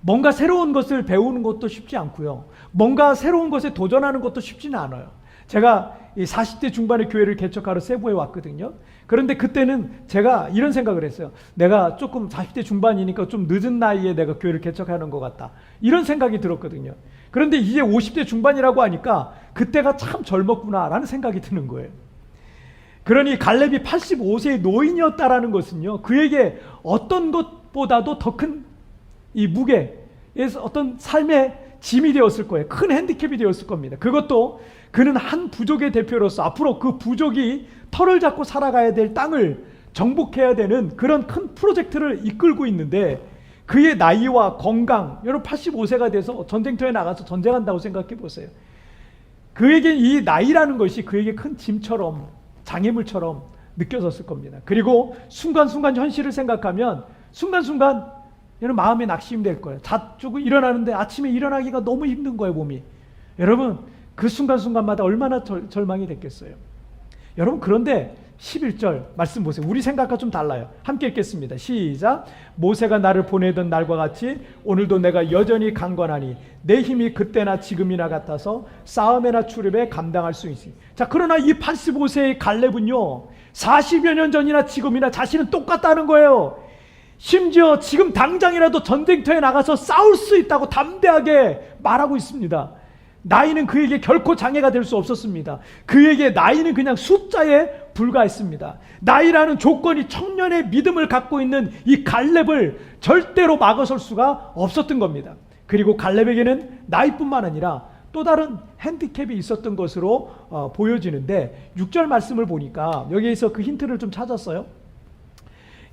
뭔가 새로운 것을 배우는 것도 쉽지 않고요, 뭔가 새로운 것에 도전하는 것도 쉽지는 않아요. 제가 이 40대 중반의 교회를 개척하러 세부에 왔거든요. 그런데 그때는 제가 이런 생각을 했어요. 내가 조금 40대 중반이니까 좀 늦은 나이에 내가 교회를 개척하는 것 같다, 이런 생각이 들었거든요. 그런데 이제 50대 중반이라고 하니까 그때가 참 젊었구나 라는 생각이 드는 거예요. 그러니 갈렙이 85세의 노인이었다라는 것은요, 그에게 어떤 것보다도 더 큰 이 무게에서 어떤 삶의 짐이 되었을 거예요. 큰 핸디캡이 되었을 겁니다. 그것도 그는 한 부족의 대표로서 앞으로 그 부족이 털을 잡고 살아가야 될 땅을 정복해야 되는 그런 큰 프로젝트를 이끌고 있는데, 그의 나이와 건강, 여러분 85세가 돼서 전쟁터에 나가서 전쟁한다고 생각해 보세요. 그에게 이 나이라는 것이 그에게 큰 짐처럼, 장애물처럼 느껴졌을 겁니다. 그리고 순간순간 현실을 생각하면 순간순간 여러분 마음에 낙심이 될 거예요. 자주고 일어나는데 아침에 일어나기가 너무 힘든 거예요, 몸이. 여러분 그 순간순간마다 얼마나 절망이 됐겠어요. 여러분, 그런데 11절 말씀 보세요. 우리 생각과 좀 달라요. 함께 읽겠습니다. 시작. 모세가 나를 보내던 날과 같이 오늘도 내가 여전히 강건하니 내 힘이 그때나 지금이나 같아서 싸움에나 출입에 감당할 수 있으니. 자, 그러나 이 85세의 갈렙은요, 40여 년 전이나 지금이나 자신은 똑같다는 거예요. 심지어 지금 당장이라도 전쟁터에 나가서 싸울 수 있다고 담대하게 말하고 있습니다. 나이는 그에게 결코 장애가 될 수 없었습니다. 그에게 나이는 그냥 숫자에 불과했습니다. 나이라는 조건이 청년의 믿음을 갖고 있는 이 갈렙을 절대로 막아설 수가 없었던 겁니다. 그리고 갈렙에게는 나이뿐만 아니라 또 다른 핸디캡이 있었던 것으로 보여지는데 6절 말씀을 보니까 여기에서 그 힌트를 좀 찾았어요.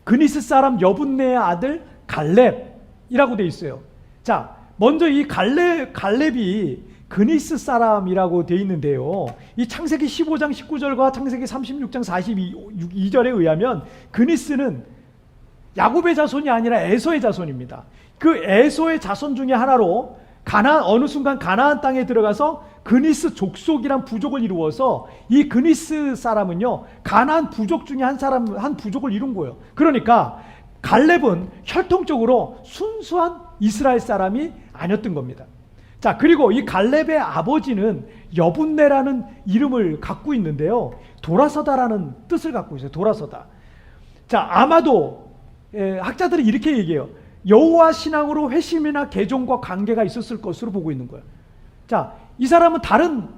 그니스 사람 여분네의 아들 갈렙이라고 돼 있어요. 자, 먼저 이 갈렙이 그니스 사람이라고 돼 있는데요. 이 창세기 15장 19절과 창세기 36장 42절에 의하면 그니스는 야곱의 자손이 아니라 에서의 자손입니다. 그 에서의 자손 중에 하나로 어느 순간 가나안 땅에 들어가서 그니스 족속이란 부족을 이루어서 이 그니스 사람은요, 가나안 부족 중에 한 부족을 이룬 거예요. 그러니까 갈렙은 혈통적으로 순수한 이스라엘 사람이 아니었던 겁니다. 자, 그리고 이 갈렙의 아버지는 여분네라는 이름을 갖고 있는데요, 돌아서다라는 뜻을 갖고 있어요. 돌아서다. 자, 아마도 학자들이 이렇게 얘기해요. 여호와 신앙으로 회심이나 개종과 관계가 있었을 것으로 보고 있는 거예요. 자, 이 사람은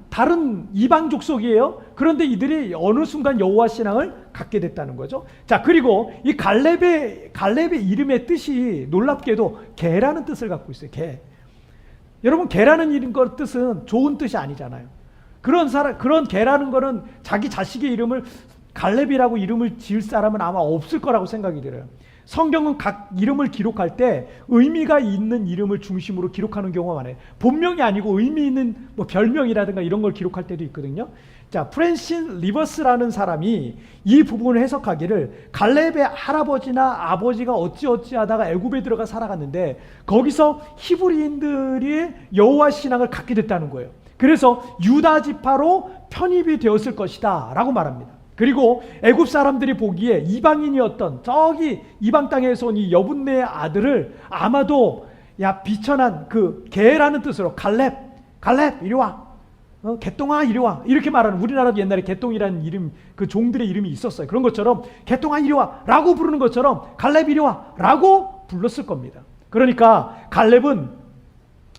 다른 이방 족속이에요. 그런데 이들이 어느 순간 여호와 신앙을 갖게 됐다는 거죠. 자, 그리고 이 갈렙의 이름의 뜻이 놀랍게도 개라는 뜻을 갖고 있어요. 개. 여러분, 개라는 뜻은 좋은 뜻이 아니잖아요. 그런 개라는 거는 자기 자식의 이름을 갈렙이라고 이름을 지을 사람은 아마 없을 거라고 생각이 들어요. 성경은 각 이름을 기록할 때 의미가 있는 이름을 중심으로 기록하는 경우가 많아요. 본명이 아니고 의미 있는 뭐 별명이라든가 이런 걸 기록할 때도 있거든요. 자, 프랜신 리버스라는 사람이 이 부분을 해석하기를 갈렙의 할아버지나 아버지가 어찌하다가 애굽에 들어가 살아갔는데 거기서 히브리인들이 여호와 신앙을 갖게 됐다는 거예요. 그래서 유다 지파로 편입이 되었을 것이다 라고 말합니다. 그리고 애굽 사람들이 보기에 이방인이었던 저기 이방 땅에서 온 이 여분네의 아들을 아마도 비천한 그 개라는 뜻으로 갈렙 이리 와, 개똥아 이리 와, 이렇게 말하는, 우리나라도 옛날에 개똥이라는 이름, 그 종들의 이름이 있었어요. 그런 것처럼 개똥아 이리 와 라고 부르는 것처럼 갈렙 이리 와 라고 불렀을 겁니다. 그러니까 갈렙은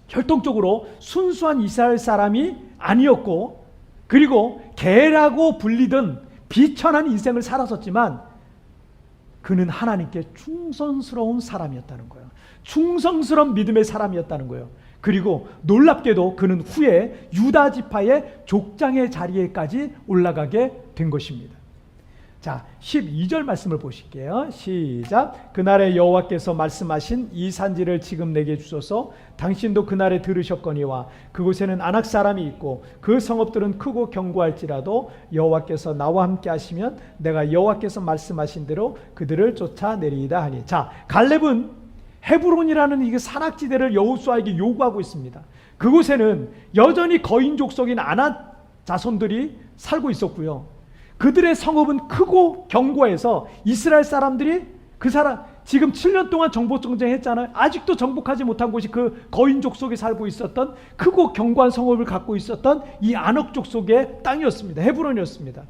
혈통적으로 순수한 이스라엘 사람이 아니었고, 그리고 개라고 불리던 비천한 인생을 살았었지만 그는 하나님께 충성스러운 사람이었다는 거예요. 충성스러운 믿음의 사람이었다는 거예요. 그리고 놀랍게도 그는 후에 유다 지파의 족장의 자리에까지 올라가게 된 것입니다. 자, 12절 말씀을 보실게요. 시작. 그날에 여호와께서 말씀하신 이 산지를 지금 내게 주소서. 당신도 그날에 들으셨거니와 그곳에는 아낙 사람이 있고 그 성읍들은 크고 견고할지라도 여호와께서 나와 함께 하시면 내가 여호와께서 말씀하신 대로 그들을 쫓아내리이다 하니. 자, 갈렙은 헤브론이라는 이 산악지대를 여호수아에게 요구하고 있습니다. 그곳에는 여전히 거인 족속인 아낙 자손들이 살고 있었고요. 그들의 성읍은 크고 견고해서 이스라엘 사람들이 지금 7년 동안 정복 전쟁했잖아요. 아직도 정복하지 못한 곳이 그 거인족 속에 살고 있었던 크고 견고한 성읍을 갖고 있었던 이 아낙족 속의 땅이었습니다. 헤브론이었습니다.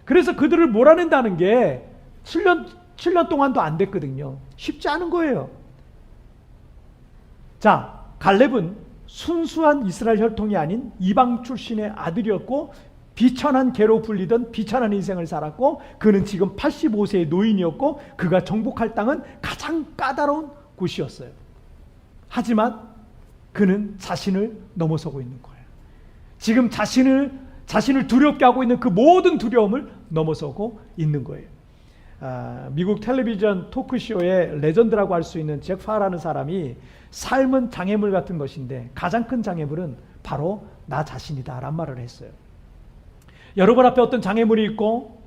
그래서 그들을 몰아낸다는 게 7년 동안도 안 됐거든요. 쉽지 않은 거예요. 자, 갈렙은 순수한 이스라엘 혈통이 아닌 이방 출신의 아들이었고 비천한 개로 불리던 비천한 인생을 살았고, 그는 지금 85세의 노인이었고 그가 정복할 땅은 가장 까다로운 곳이었어요. 하지만 그는 자신을 넘어서고 있는 거예요. 지금 자신을 두렵게 하고 있는 그 모든 두려움을 넘어서고 있는 거예요. 미국 텔레비전 토크쇼의 레전드라고 할 수 있는 잭 파라는 사람이 삶은 장애물 같은 것인데 가장 큰 장애물은 바로 나 자신이다 라는 말을 했어요. 여러분 앞에 어떤 장애물이 있고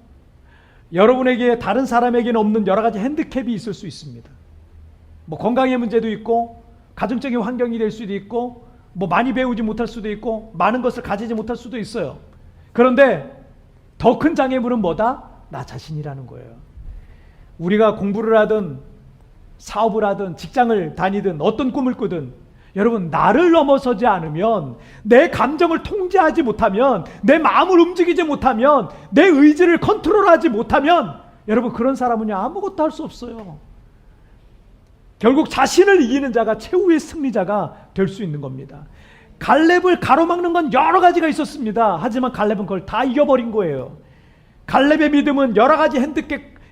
여러분에게 다른 사람에게는 없는 여러 가지 핸디캡이 있을 수 있습니다. 뭐 건강의 문제도 있고 가정적인 환경이 될 수도 있고 뭐 많이 배우지 못할 수도 있고 많은 것을 가지지 못할 수도 있어요. 그런데 더 큰 장애물은 뭐다? 나 자신이라는 거예요. 우리가 공부를 하든 사업을 하든 직장을 다니든 어떤 꿈을 꾸든 여러분, 나를 넘어서지 않으면, 내 감정을 통제하지 못하면, 내 마음을 움직이지 못하면, 내 의지를 컨트롤하지 못하면 여러분, 그런 사람은요 아무것도 할 수 없어요. 결국 자신을 이기는 자가 최후의 승리자가 될 수 있는 겁니다. 갈렙을 가로막는 건 여러 가지가 있었습니다. 하지만 갈렙은 그걸 다 이겨버린 거예요. 갈렙의 믿음은 여러 가지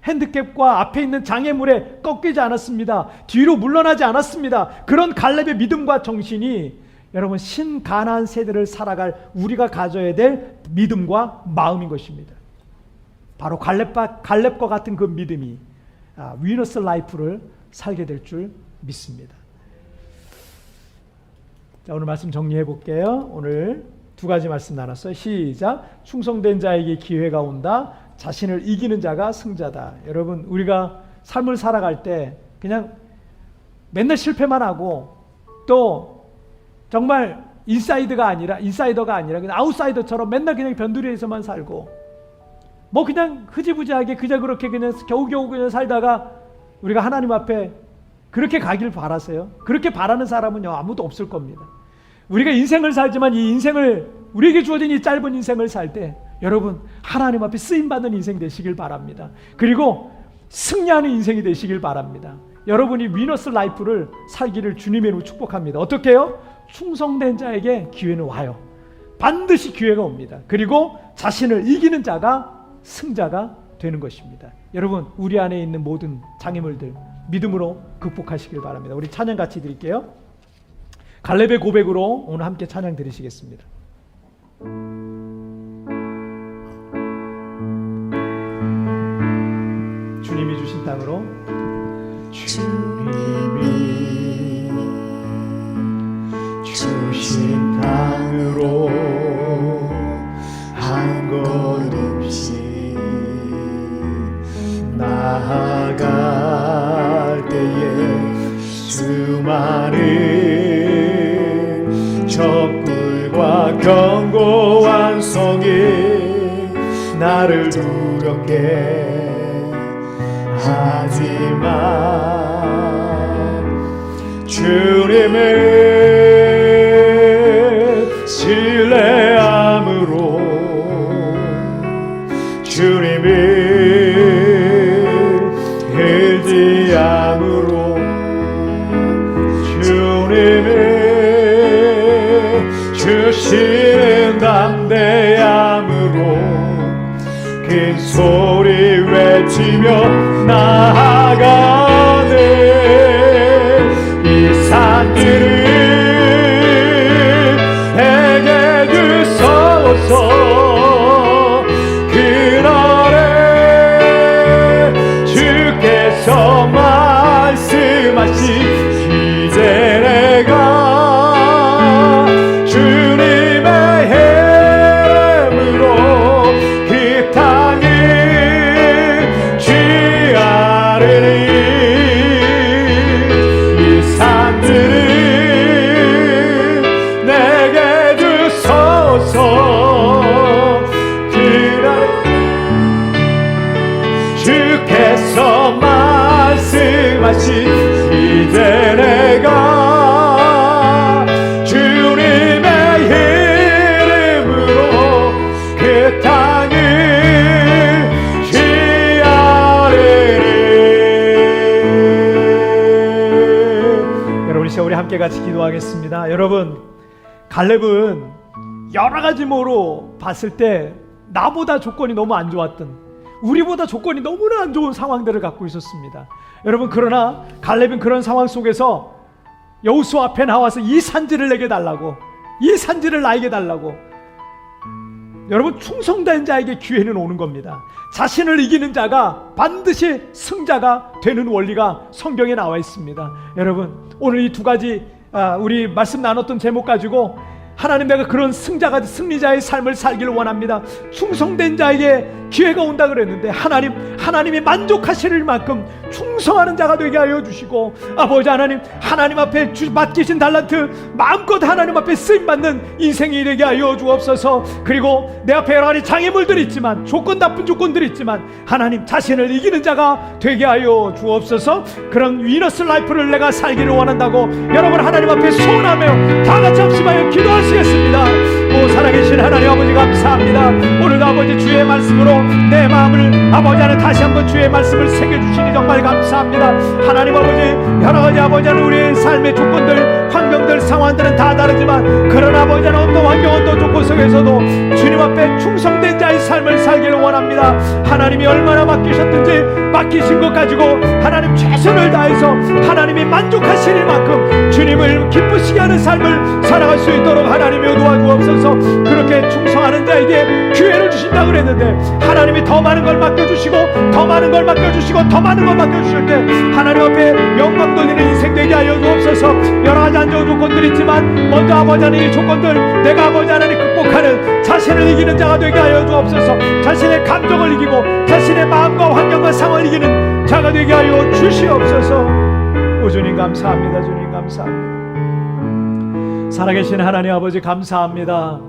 핸디캡과 앞에 있는 장애물에 꺾이지 않았습니다. 뒤로 물러나지 않았습니다. 그런 갈렙의 믿음과 정신이 여러분 신가나안 세대를 살아갈 우리가 가져야 될 믿음과 마음인 것입니다. 바로 갈렙과 같은 그 믿음이 위너스 라이프를 살게 될 줄 믿습니다. 자, 오늘 말씀 정리해 볼게요. 오늘 두 가지 말씀 나눴어요. 시작. 충성된 자에게 기회가 온다. 자신을 이기는 자가 승자다. 여러분, 우리가 삶을 살아갈 때 그냥 맨날 실패만 하고 또 정말 인사이더가 아니라 그냥 아웃사이더처럼 맨날 그냥 변두리에서만 살고 뭐 그냥 흐지부지하게 그저 그렇게 그냥 겨우겨우 그냥 살다가 우리가 하나님 앞에 그렇게 가길 바라세요? 그렇게 바라는 사람은요, 아무도 없을 겁니다. 우리가 인생을 살지만 이 인생을, 우리에게 주어진 이 짧은 인생을 살 때 여러분, 하나님 앞에 쓰임받는 인생 되시길 바랍니다. 그리고 승리하는 인생이 되시길 바랍니다. 여러분이 위너스 라이프를 살기를 주님의 이름으로 축복합니다. 어떻게 해요? 충성된 자에게 기회는 와요. 반드시 기회가 옵니다. 그리고 자신을 이기는 자가 승자가 되는 것입니다. 여러분, 우리 안에 있는 모든 장애물들 믿음으로 극복하시길 바랍니다. 우리 찬양 같이 드릴게요. 갈렙의 고백으로 오늘 함께 찬양 드리시겠습니다. 주님이 주신 땅으로, 주님이 주신 땅으로 한 걸음씩 나아갈 때에 수많은 적들과 견고한 성이 나를 두렵게 하지만 주님을 신뢰함으로 주님을 의지함으로 주님을 주시는 담대함으로 큰 소리 외치며 나아가네. 이 산들을 내게 주소서. 그날에 주께서 말씀하신 이제 내가 주님의 힘으로 그 땅을 취하리니. 이 산들을 내게 주소서. 그날에 주께서 말씀하신 이제 내가 주님의 이름으로 그 땅을 취하리니. 여러분, 이 시간 우리 함께 같이 기도하겠습니다. 여러분, 갈렙은 여러 가지 모로 봤을 때 나보다 조건이 너무 안 좋았던, 우리보다 조건이 너무나 안 좋은 상황들을 갖고 있었습니다. 여러분, 그러나 갈렙은 그런 상황 속에서 여호수아 앞에 나와서 이 산지를 내게 달라고, 이 산지를 나에게 달라고. 여러분, 충성된 자에게 기회는 오는 겁니다. 자신을 이기는 자가 반드시 승자가 되는 원리가 성경에 나와 있습니다. 여러분, 오늘 이 두 가지 우리 말씀 나눴던 제목 가지고 하나님, 내가 그런 승리자의 삶을 살기를 원합니다. 충성된 자에게 기회가 온다 그랬는데 하나님이 만족하실 만큼 충성하는 자가 되게 하여 주시고, 아버지 하나님, 하나님 앞에 맡기신 달란트 마음껏 하나님 앞에 쓰임받는 인생이 되게 하여 주옵소서. 그리고 내 앞에 여러 가지 장애물들이 있지만, 나쁜 조건들이 있지만 하나님, 자신을 이기는 자가 되게 하여 주옵소서. 그런 위너스 라이프를 내가 살기를 원한다고 여러분 하나님 앞에 소원하며 다 같이 합심하여 기도하시겠습니다. 오, 살아계신 하나님 아버지, 감사합니다. 오늘도 아버지 주의 말씀으로 내 마음을 아버지 하나님 다시 한번 주의 말씀을 새겨주시니 정말 감사합니다. 하나님 아버지, 여러 가지 아버지 하나님 우리의 삶의 조건들, 환경들, 상황들은 다 다르지만, 그러나 아버지 하나님 어떤 환경, 어떤 조건 속에서도 주님 앞에 충성된 자의 삶을 살기를 원합니다. 하나님이 얼마나 맡기셨든지 맡기신 것 가지고 하나님 최선을 다해서 하나님이 만족하시는 만큼 주님을 기쁘시게 하는 삶을 살아갈 수 있도록 하나님이여 도와주옵소서. 그렇게 충성하는 자에게 기회를 주신다 그랬는데 하나님이 더 많은 걸 맡겨주시고 더 많은 걸 맡겨주시고 더 많은 걸 맡겨주실 때 하나님 앞에 영광 돌리는 인생 되게 하여 주옵소서. 여러 가지 안 좋은 조건들이 있지만 먼저 아버지 하나님의 조건들 내가 아버지 하나님 극복하는 자신을 이기는 자가 되게 하여 주옵소서. 자신의 감정을 이기고 자신의 마음과 환경과 상황을 이기는 자가 되게 하여 주시옵소서. 오 주님 감사합니다. 주님 감사합니다. 살아계신 하나님 아버지 감사합니다.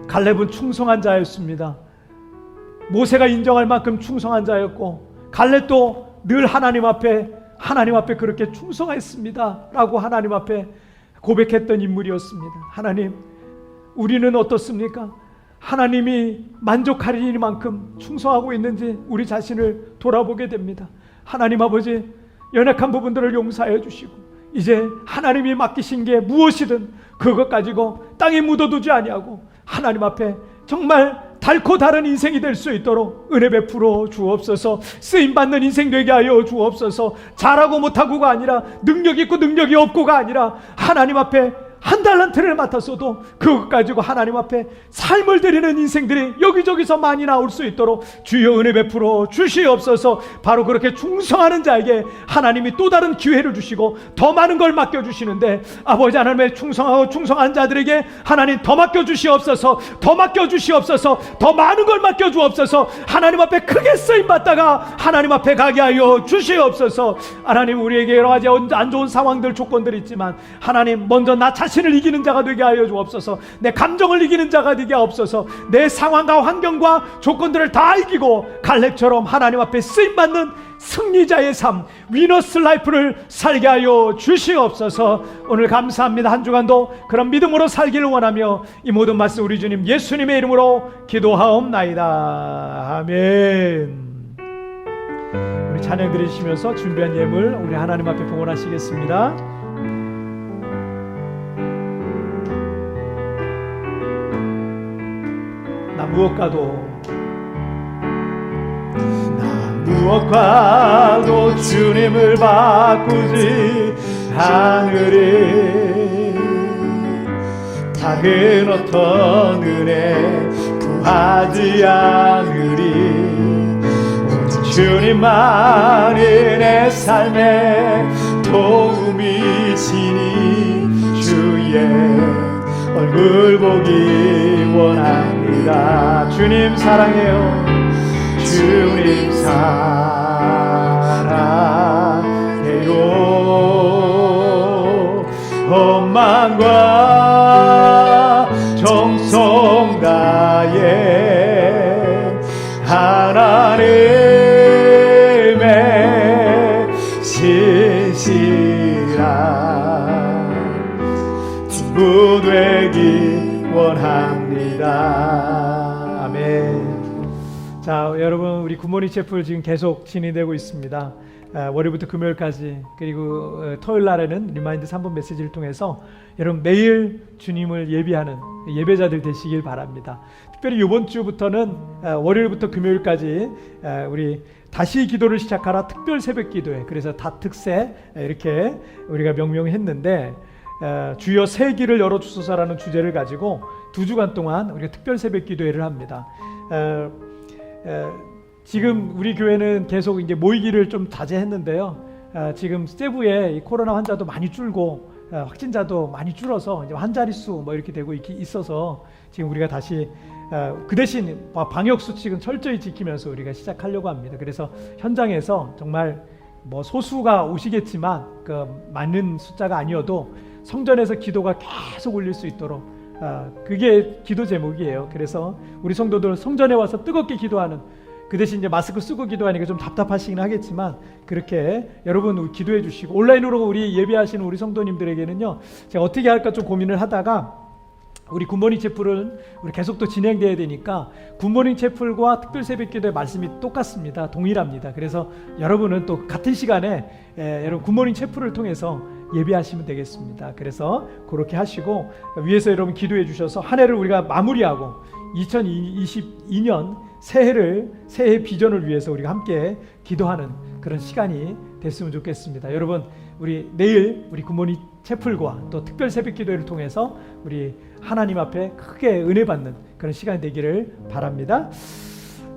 갈렙은 충성한 자였습니다. 모세가 인정할 만큼 충성한 자였고 갈렙도 늘 하나님 앞에 그렇게 충성했습니다 라고 하나님 앞에 고백했던 인물이었습니다. 하나님, 우리는 어떻습니까? 하나님이 만족하리만큼 충성하고 있는지 우리 자신을 돌아보게 됩니다. 하나님 아버지, 연약한 부분들을 용서해 주시고 이제 하나님이 맡기신 게 무엇이든 그것 가지고 땅에 묻어두지 아니하고 하나님 앞에 정말 달고 다른 인생이 될 수 있도록 은혜 베풀어 주옵소서. 쓰임받는 인생 되게 하여 주옵소서. 잘하고 못하고가 아니라 능력 있고 능력이 없고가 아니라 하나님 앞에 한 달란트를 맡았어도 그것 가지고 하나님 앞에 삶을 드리는 인생들이 여기저기서 많이 나올 수 있도록 주여 은혜 베풀어 주시옵소서. 바로 그렇게 충성하는 자에게 하나님이 또 다른 기회를 주시고 더 많은 걸 맡겨주시는데 아버지 하나님의 충성하고 충성한 자들에게 하나님 더 맡겨주시옵소서. 더 맡겨주시옵소서. 더 많은 걸 맡겨주옵소서. 하나님 앞에 크게 쓰임받다가 하나님 앞에 가게 하여 주시옵소서. 하나님, 우리에게 여러 가지 안 좋은 상황들 조건들이 있지만 하나님 먼저 나 자신을 이기는 자가 되게 하여 주옵소서. 내 감정을 이기는 자가 되게 하옵소서. 내 상황과 환경과 조건들을 다 이기고 갈렙처럼 하나님 앞에 쓰임받는 승리자의 삶, 위너스 라이프를 살게 하여 주시옵소서. 오늘 감사합니다. 한 주간도 그런 믿음으로 살기를 원하며 이 모든 말씀 우리 주님 예수님의 이름으로 기도하옵나이다. 아멘. 우리 찬양 드리시면서 준비한 예물 우리 하나님 앞에 봉헌하시겠습니다. 나 무엇과도 주님을 바꾸지 않으리. 다른 어떤 은혜 구하지 않으리. 오직 주님만이 내 삶의 도움이시니 주의 얼굴 보기 원합니다. 주님 사랑해요. 주님 사랑해요. 원망과 정성 다해 하나님의 신실한 친구 되기 원합니다. 아멘. 자, 여러분, 우리 굿모닝 채플 지금 계속 진행되고 있습니다. 월요일부터 금요일까지, 그리고 토요일 날에는 리마인드 3분 메시지를 통해서 여러분 매일 주님을 예비하는 예배자들 되시길 바랍니다. 특별히 이번 주부터는 월요일부터 금요일까지 우리 다시 기도를 시작하라 특별 새벽 기도회, 그래서 다특세 이렇게 우리가 명명했는데 주여 새 길을 열어주소서라는 주제를 가지고 2주간 동안 우리가 특별 새벽 기도회를 합니다. 지금 우리 교회는 계속 이제 모이기를 좀 자제했는데요. 지금 세부에 이 코로나 환자도 많이 줄고 확진자도 많이 줄어서 이제 한 자릿수 뭐 이렇게 되고 있어서 지금 우리가 다시 그 대신 방역 수칙은 철저히 지키면서 우리가 시작하려고 합니다. 그래서 현장에서 정말 뭐 소수가 오시겠지만 그 많은 숫자가 아니어도 성전에서 기도가 계속 올릴 수 있도록 그게 기도 제목이에요. 그래서 우리 성도들 성전에 와서 뜨겁게 기도하는, 그 대신 이제 마스크 쓰고 기도하니까 좀 답답하시긴 하겠지만 그렇게 여러분 기도해 주시고, 온라인으로 우리 예배하시는 우리 성도님들에게는요, 제가 어떻게 할까 좀 고민을 하다가 우리 굿모닝 채플은 우리 계속 또 진행돼야 되니까 굿모닝 채플과 특별 새벽기도의 말씀이 똑같습니다. 동일합니다. 그래서 여러분은 또 같은 시간에 여러분 굿모닝 채플을 통해서 예배하시면 되겠습니다. 그래서 그렇게 하시고 위에서 여러분 기도해 주셔서 한 해를 우리가 마무리하고 2022년 새해 비전을 위해서 우리가 함께 기도하는 그런 시간이 됐으면 좋겠습니다. 여러분, 우리 내일 우리 굿모닝 채플과 또 특별 새벽 기도회를 통해서 우리 하나님 앞에 크게 은혜 받는 그런 시간이 되기를 바랍니다.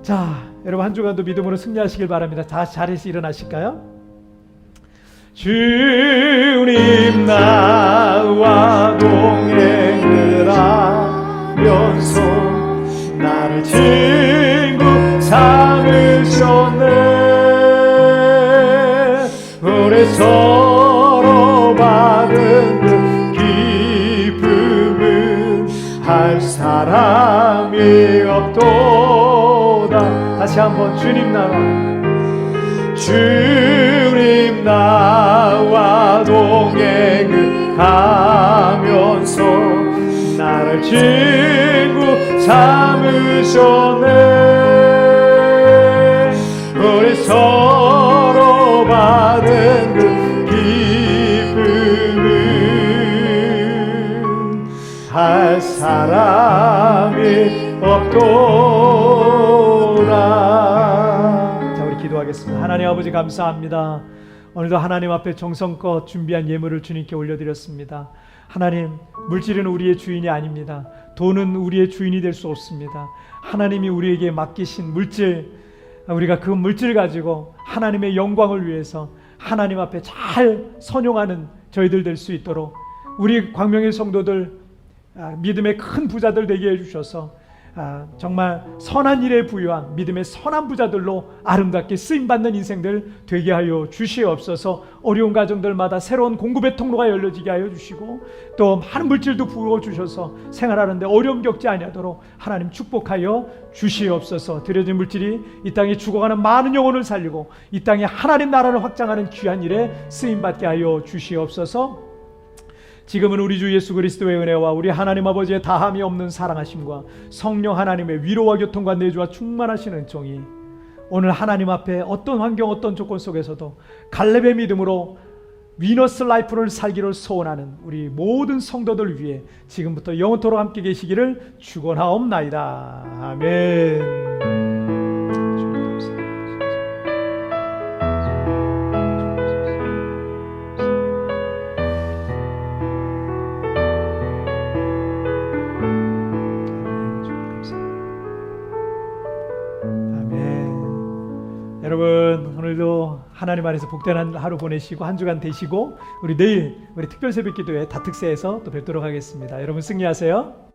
자, 여러분 한 주간도 믿음으로 승리하시길 바랍니다. 다 자리에서 일어나실까요? 주님 나와 동행을 하면서 나를 친구 삼으셨네. 우리 서로 받은 그 기쁨은 할 사람이 없도다. 다시 한번 주님 나와 주님 나와 동행을 하면서 나를 친구 삼으셨네. 우리 서로 받은 그 기쁨은 할 사람이 없도다. 자, 우리 기도하겠습니다. 하나님 아버지 감사합니다. 오늘도 하나님 앞에 정성껏 준비한 예물을 주님께 올려드렸습니다. 하나님, 물질은 우리의 주인이 아닙니다. 돈은 우리의 주인이 될 수 없습니다. 하나님이 우리에게 맡기신 물질, 우리가 그 물질 가지고 하나님의 영광을 위해서 하나님 앞에 잘 선용하는 저희들 될 수 있도록 우리 광명의 성도들 믿음의 큰 부자들 되게 해주셔서 정말 선한 일에 부유한 믿음의 선한 부자들로 아름답게 쓰임받는 인생들 되게 하여 주시옵소서. 어려운 가정들마다 새로운 공급의 통로가 열려지게 하여 주시고 또 많은 물질도 부어주셔서 생활하는데 어려움 겪지 아니하도록 하나님 축복하여 주시옵소서. 드려진 물질이 이 땅에 죽어가는 많은 영혼을 살리고 이 땅에 하나님 나라를 확장하는 귀한 일에 쓰임받게 하여 주시옵소서. 지금은 우리 주 예수 그리스도의 은혜와 우리 하나님 아버지의 다함이 없는 사랑하심과 성령 하나님의 위로와 교통과 내주와 충만하신 은총이 오늘 하나님 앞에 어떤 환경 어떤 조건 속에서도 갈렙의 믿음으로 위너스 라이프를 살기를 소원하는 우리 모든 성도들 위해 지금부터 영원토록 함께 계시기를 축원하옵나이다. 아멘. 여러분 오늘도 하나님 안에서 복된 하루 보내시고 한 주간 되시고 우리 내일 우리 특별 새벽 기도회 다특세에서 또 뵙도록 하겠습니다. 여러분 승리하세요.